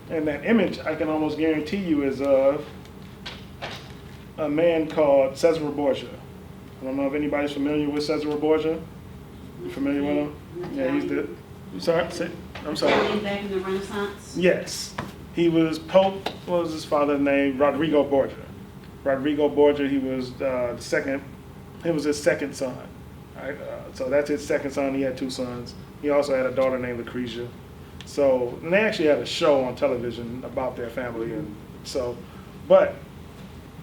And that image, I can almost guarantee you, is of a man called Cesare Borgia. I don't know if anybody's familiar with Cesare Borgia. You familiar with him? Yeah, he's the. I'm sorry. Back in the Renaissance. Yes, he was Pope. What was his father's name? Rodrigo Borgia. Rodrigo Borgia. He was the second. It was his second son. Right? So that's his second son. He had two sons. He also had a daughter named Lucretia. So, and they actually had a show on television about their family. And so, but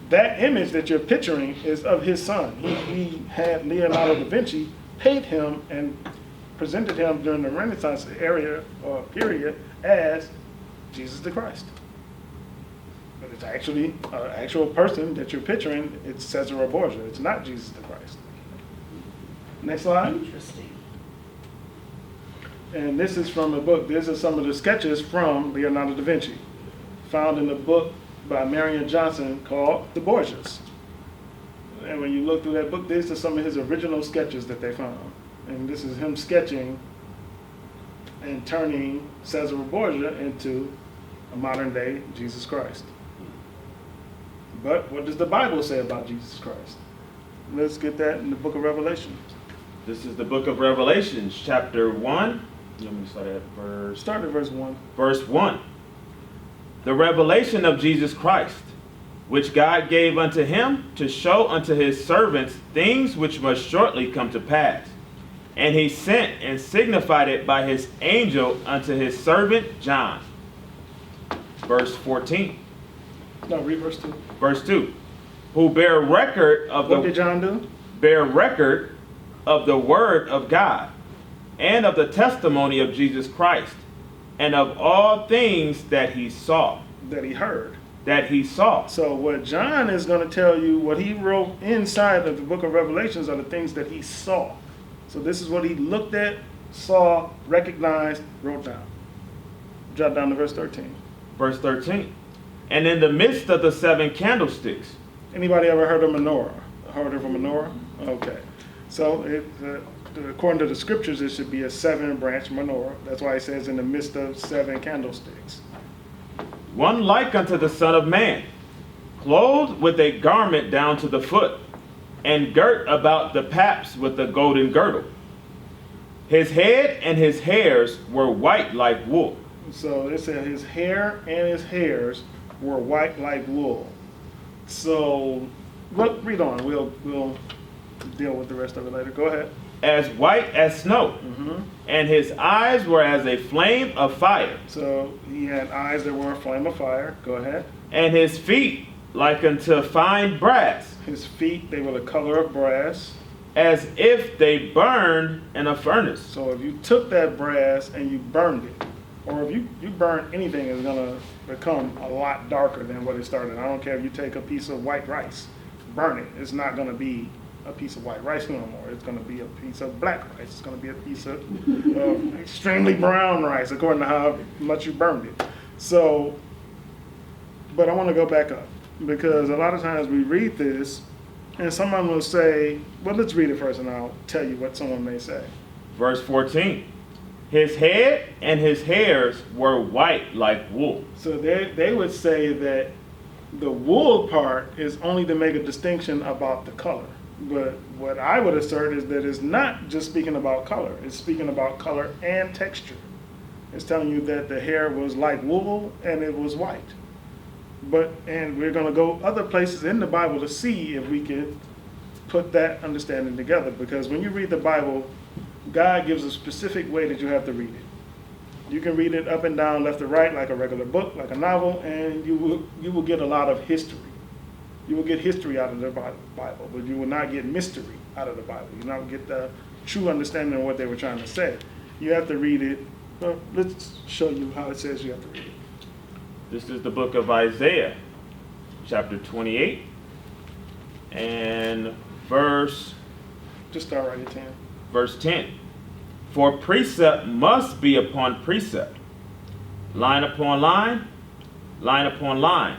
that image that you're picturing is of his son. He had Leonardo da Vinci paint him and presented him during the Renaissance era or period as Jesus the Christ. But it's actually an actual person that you're picturing. It's Cesare Borgia. It's not Jesus the Christ. Next slide. Interesting. And this is from a book. These are some of the sketches from Leonardo da Vinci, found in a book by Marion Johnson called The Borgias. And when you look through that book, these are some of his original sketches that they found. And this is him sketching and turning Cesare Borgia into a modern day Jesus Christ. But what does the Bible say about Jesus Christ? Let's get that in the book of Revelation. This is the book of Revelation, chapter 1. Let me start at Start at verse 1. verse 1. The revelation of Jesus Christ, which God gave unto him to show unto his servants things which must shortly come to pass. And he sent and signified it by his angel unto his servant John. Verse 14. No, read verse 2. Verse 2. Who bear record of What did John do? bear record of the word of God, and of the testimony of Jesus Christ, and of all things that he saw. That he heard. That he saw. So what John is going to tell you, what he wrote inside of the book of Revelations are the things that he saw. So this is what he looked at, saw, recognized, wrote down. Drop down to verse 13. Verse 13. And in the midst of the 7 candlesticks. Anybody ever heard of menorah? Heard of a menorah? Okay. So according to the scriptures, it should be a 7-branch menorah. That's why it says in the midst of 7 candlesticks. One like unto the Son of Man, clothed with a garment down to the foot, and girt about the paps with a golden girdle. His head and his hairs were white like wool. So it said his hair and his hairs were white like wool. So, read on. We'll deal with the rest of it later. Go ahead. As white as snow, and his eyes were as a flame of fire. So he had eyes that were a flame of fire. Go ahead. And his feet like unto fine brass, His feet, they were the color of brass. as if they burned in a furnace. So if you took that brass and you burned it, or if you burn anything, it's going to become a lot darker than what it started. I don't care if you take a piece of white rice, burn it. It's not going to be a piece of white rice no more. It's going to be a piece of black rice. It's going to be a piece of extremely brown rice, according to how much you burned it. So, but I want to go back up, because a lot of times we read this, and someone will say, well, let's read it first, and I'll tell you what someone may say. Verse 14. His head and his hairs were white like wool. So they would say that the wool part is only to make a distinction about the color. But what I would assert is that it's not just speaking about color. It's speaking about color and texture. It's telling you that the hair was like wool and it was white. And we're going to go other places in the Bible to see if we can put that understanding together. Because when you read the Bible, God gives a specific way that you have to read it. You can read it up and down, left to right, like a regular book, like a novel, and you will get a lot of history. You will get history out of the Bible, but you will not get mystery out of the Bible. You will not get the true understanding of what they were trying to say. You have to read it. Well, let's show you how it says you have to read it. This is the book of Isaiah, chapter 28, and verse Just start right at 10. Verse 10. For precept must be upon precept, line upon line, line upon line,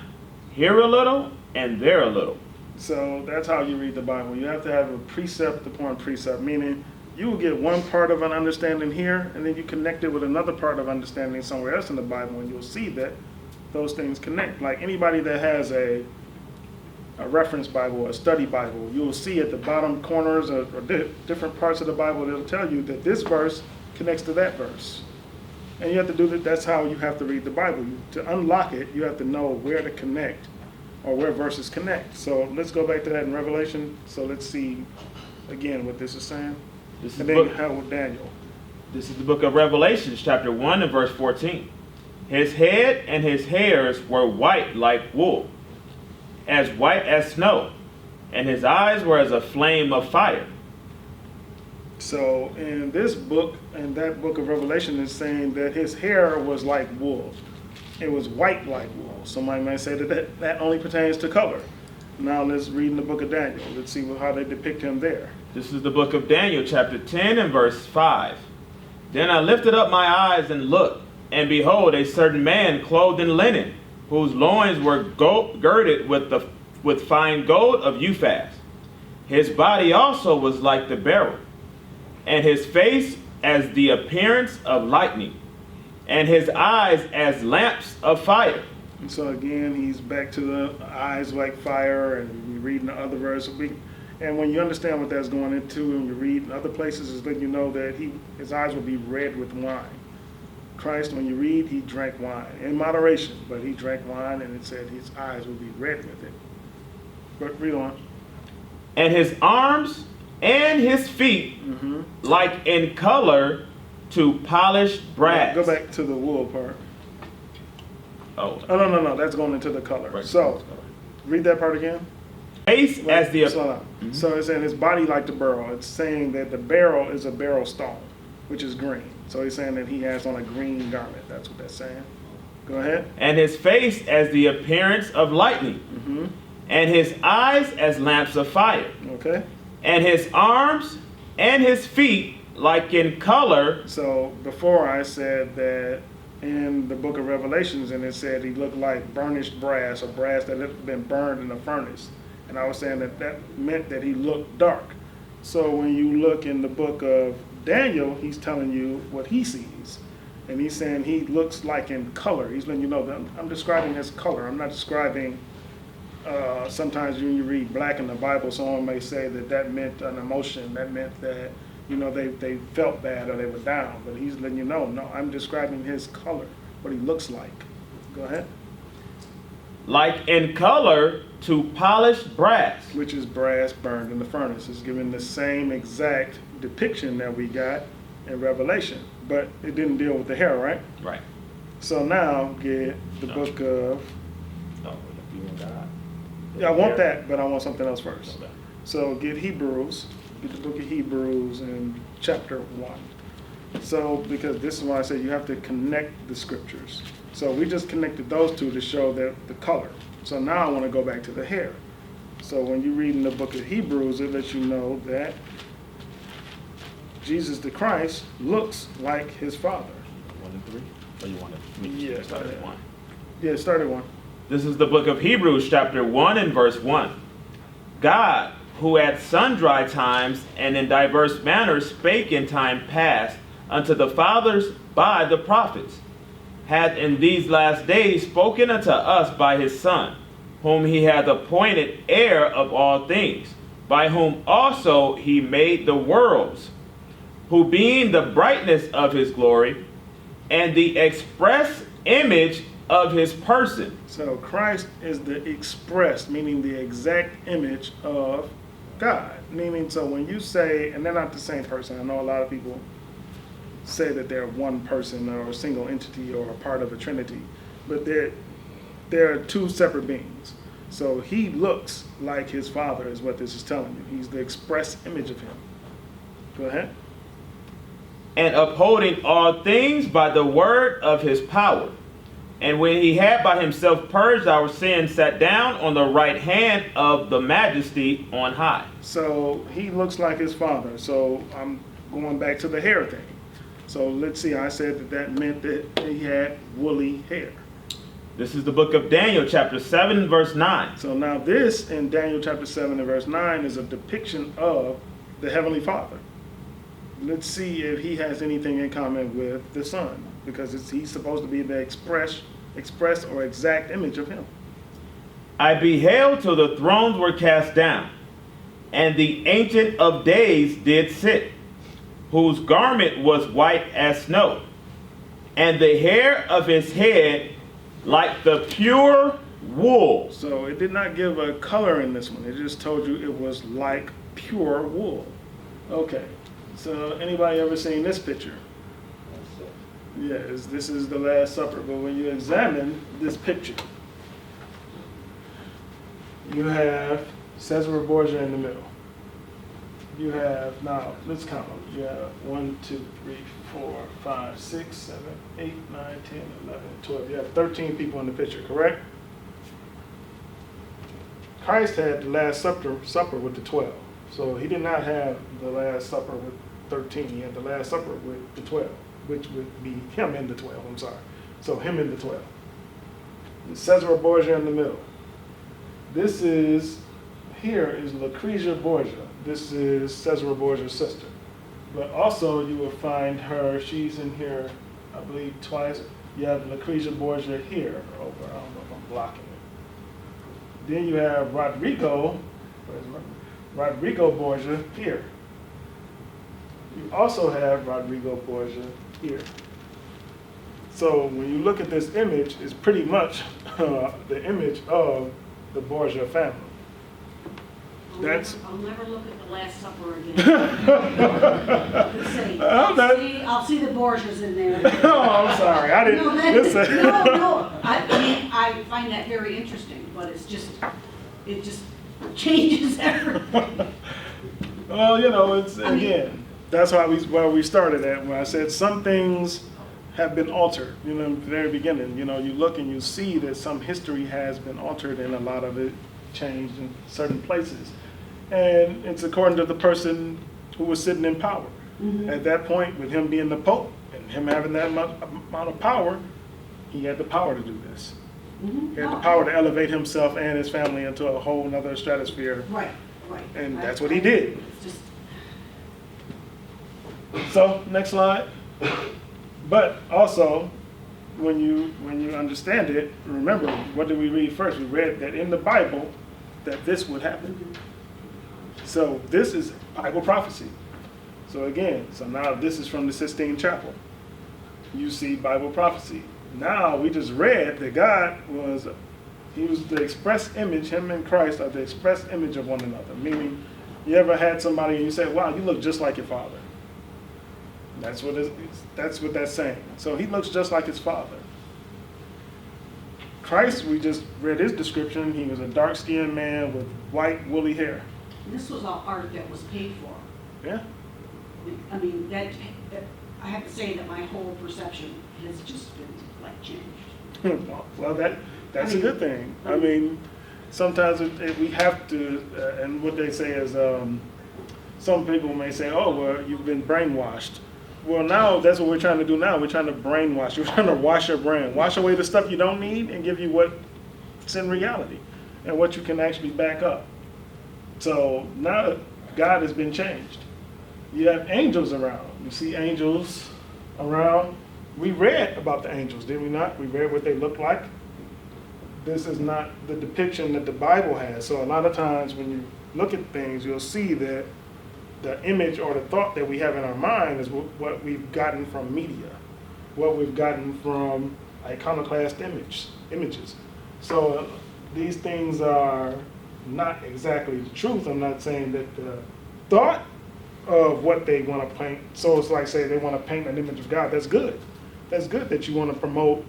here a little and there a little. So that's how you read the Bible. You have to have a precept upon precept, meaning you will get one part of an understanding here, and then you connect it with another part of understanding somewhere else in the Bible, and you'll see that those things connect. Like anybody that has a reference Bible, a study Bible, you'll see at the bottom corners or different parts of the Bible, it'll tell you that this verse connects to that verse. And you have to do that. That's how you have to read the Bible. To unlock it, you have to know where to connect or where verses connect. So let's go back to that in Revelation. So let's see again what this is saying. This is, And the then book, how with Daniel. this is the book of Revelation, chapter 1 and verse 14. His head and his hairs were white like wool, as white as snow, and his eyes were as a flame of fire. So in this book, and that book of Revelation is saying that his hair was like wool. It was white like wool. Somebody might say that only pertains to color. Now let's read in the book of Daniel. Let's see how they depict him there. This is the book of Daniel, chapter 10 and verse 5. Then I lifted up my eyes and looked, and behold, a certain man clothed in linen, whose loins were girded with fine gold of Uphaz. His body also was like the beryl, and his face as the appearance of lightning, and his eyes as lamps of fire. And so again, he's back to the eyes like fire, and we read in the other verse. And when you understand what that's going into, and you read in other places, is letting you know that his eyes will be red with wine. Christ, when you read, he drank wine in moderation, but he drank wine, and it said his eyes will be red with it. But read on. And his arms and his feet like in color to polished brass. Go back to the wool part. Oh, Oh, no, that's going into the color. right. So, read that part again. Face as the Slow down. So it's saying his body like the beryl. It's saying that the beryl is a beryl stone, which is green. So he's saying that he has on a green garment. That's what that's saying. Go ahead. and his face as the appearance of lightning, and his eyes as lamps of fire, Okay. and his arms and his feet like in color. So before I said that in the book of Revelations, and it said he looked like burnished brass, or brass that had been burned in a furnace. And I was saying that meant that he looked dark. So when you look in the book of Daniel, he's telling you what he sees. And he's saying he looks like in color. He's letting you know that I'm describing his color. I'm not describing, sometimes when you read black in the Bible, someone may say that meant an emotion. That meant that, they felt bad or they were down. But he's letting you know, no, I'm describing his color, what he looks like. Go ahead. Like in color to polished brass. Which is brass burned in the furnace. It's given the same exact depiction that we got in Revelation, but it didn't deal with the hair, right? Right. So now get the No. book of, Oh, you want God. yeah, I want that, but I want something else first. Okay. So get Hebrews, get the book of Hebrews in chapter 1. So, because this is why I say you have to connect the scriptures. So we just connected those two to show that the color. So now I want to go back to the hair. So when you read in the book of Hebrews, it lets you know that Jesus the Christ looks like his Father. 1 and 3? Or you want to Yeah, start at 1? Yeah, start at 1. This is the book of Hebrews, chapter 1 and verse 1. God, who at sundry times and in diverse manners spake in time past unto the fathers by the prophets, hath in these last days spoken unto us by his Son, whom he hath appointed heir of all things, by whom also he made the worlds, who being the brightness of his glory, and the express image of his person. So Christ is the express, meaning the exact image of God. Meaning, so when you say, and they're not the same person, I know a lot of people say that they're one person or a single entity or a part of a trinity, but they're two separate beings. So he looks like his father is what this is telling you. He's the express image of him. Go ahead. And upholding all things by the word of his power. And when he had by himself purged our sins, sat down on the right hand of the majesty on high. So he looks like his father. So I'm going back to the hair thing. So let's see, I said that meant that he had woolly hair. This is the book of Daniel, chapter 7, verse 9. So now this in Daniel chapter 7 and verse 9 is a depiction of the Heavenly Father. Let's see if he has anything in common with the Son, because he's supposed to be the express or exact image of him. I beheld till the thrones were cast down, and the Ancient of Days did sit, whose garment was white as snow, and the hair of his head like the pure wool. So it did not give a color in this one. It just told you it was like pure wool. Okay. So anybody ever seen this picture? Yes, this is the Last Supper. But when you examine this picture, you have Caesar Borgia in the middle. You have, now let's count them. You have 1, 2, 3, 4, 5, 6, 7, 8, 9, 10, 11, 12. You have 13 people in the picture, correct? Christ had the Last Supper with the 12. So he did not have the Last Supper with 13. He had the Last Supper with the 12, which would be him in the 12, I'm sorry. So him in the 12. And Caesar Borgia in the middle. This is, here is Lucrezia Borgia. This is Caesar Borgia's sister. But also you will find her, she's in here, I believe twice. You have Lucrezia Borgia here, over, I don't know if I'm blocking it. Then you have Rodrigo Borgia here. You also have Rodrigo Borgia here. So when you look at this image, it's pretty much the image of the Borgia family. I'll never look at the Last Supper again. I'll see the Borgias in there. Oh, I'm sorry. I didn't. I find that very interesting, but it just changes everything. Well, that's why where we started at, when I said some things have been altered. In the very beginning, you look and you see that some history has been altered and a lot of it changed in certain places. And it's according to the person who was sitting in power. Mm-hmm. At that point, with him being the Pope and him having that amount of power, he had the power to do this. Mm-hmm. He had the power to elevate himself and his family into a whole nother stratosphere. Right. And that's what he did. So, next slide. But also, when you understand it, remember, what did we read first? We read that in the Bible that this would happen. Mm-hmm. So this is Bible prophecy. So again, now this is from the Sistine Chapel. You see Bible prophecy. Now we just read that God was the express image, him and Christ are the express image of one another. Meaning, you ever had somebody and you say, wow, you look just like your father. That's what that's saying. So he looks just like his father. Christ, we just read his description. He was a dark-skinned man with white, woolly hair. This was all art that was paid for. Yeah. I mean, that I have to say that my whole perception has just been changed. Well, that's a good thing. I mean, sometimes we have to, and what they say is, some people may say, oh, well, you've been brainwashed. Well, now that's what we're trying to do now. We're trying to brainwash. We're trying to wash your brain. Wash away the stuff you don't need and give you what's in reality and what you can actually back up. So now God has been changed. You have angels around. You see angels around. We read about the angels, did we not? We read what they look like. This is not the depiction that the Bible has. So a lot of times when you look at things, you'll see that the image or the thought that we have in our mind is what we've gotten from media, what we've gotten from iconoclast images. So these things are not exactly the truth. I'm not saying that the thought of what they want to paint. So it's like, say, they want to paint an image of God. That's good. That's good that you want to promote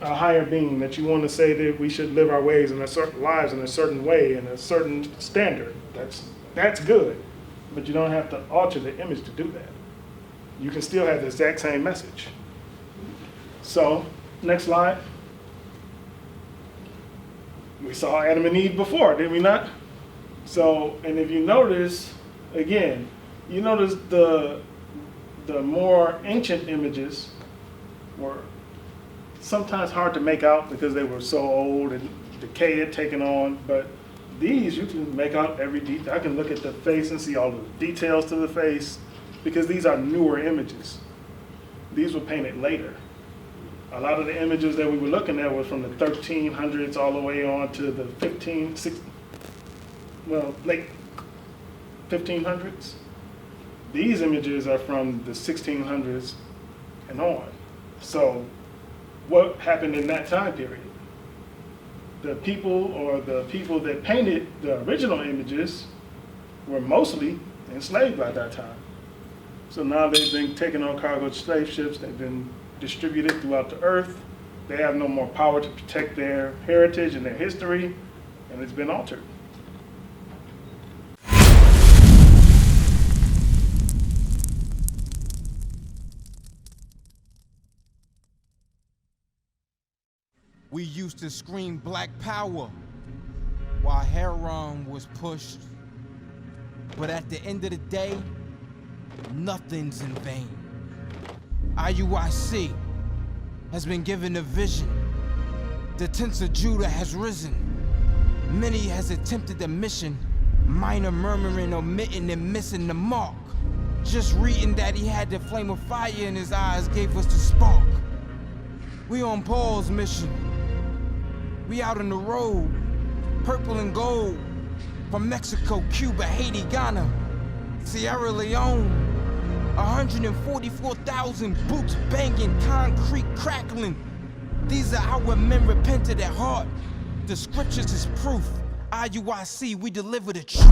a higher being, that you want to say that we should live our ways in a certain lives in a certain way, in a certain standard. That's good. But you don't have to alter the image to do that. You can still have the exact same message. So, next slide. We saw Adam and Eve before, did we not? So, and if you notice, again, you notice the more ancient images were sometimes hard to make out because they were so old and decay had taken on, but these you can make out every detail. I can look at the face and see all the details to the face because these are newer images. These were painted later. A lot of the images that we were looking at was from the 1300s all the way on to the late 1500s. These images are from the 1600s and on. So what happened in that time period? The people that painted the original images were mostly enslaved by that time. So now they've been taken on cargo slave ships, they've been distributed throughout the earth. They have no more power to protect their heritage and their history, and it's been altered. We used to scream black power while heroin was pushed. But at the end of the day, nothing's in vain. IUIC has been given a vision. The tents of Judah has risen. Many has attempted the mission. Minor murmuring, omitting, and missing the mark. Just reading that he had the flame of fire in his eyes gave us the spark. We on Paul's mission. We out on the road, purple and gold. From Mexico, Cuba, Haiti, Ghana, Sierra Leone. 144,000 boots banging, concrete crackling. These are our men repented at heart. The scriptures is proof. IUIC, we deliver the truth.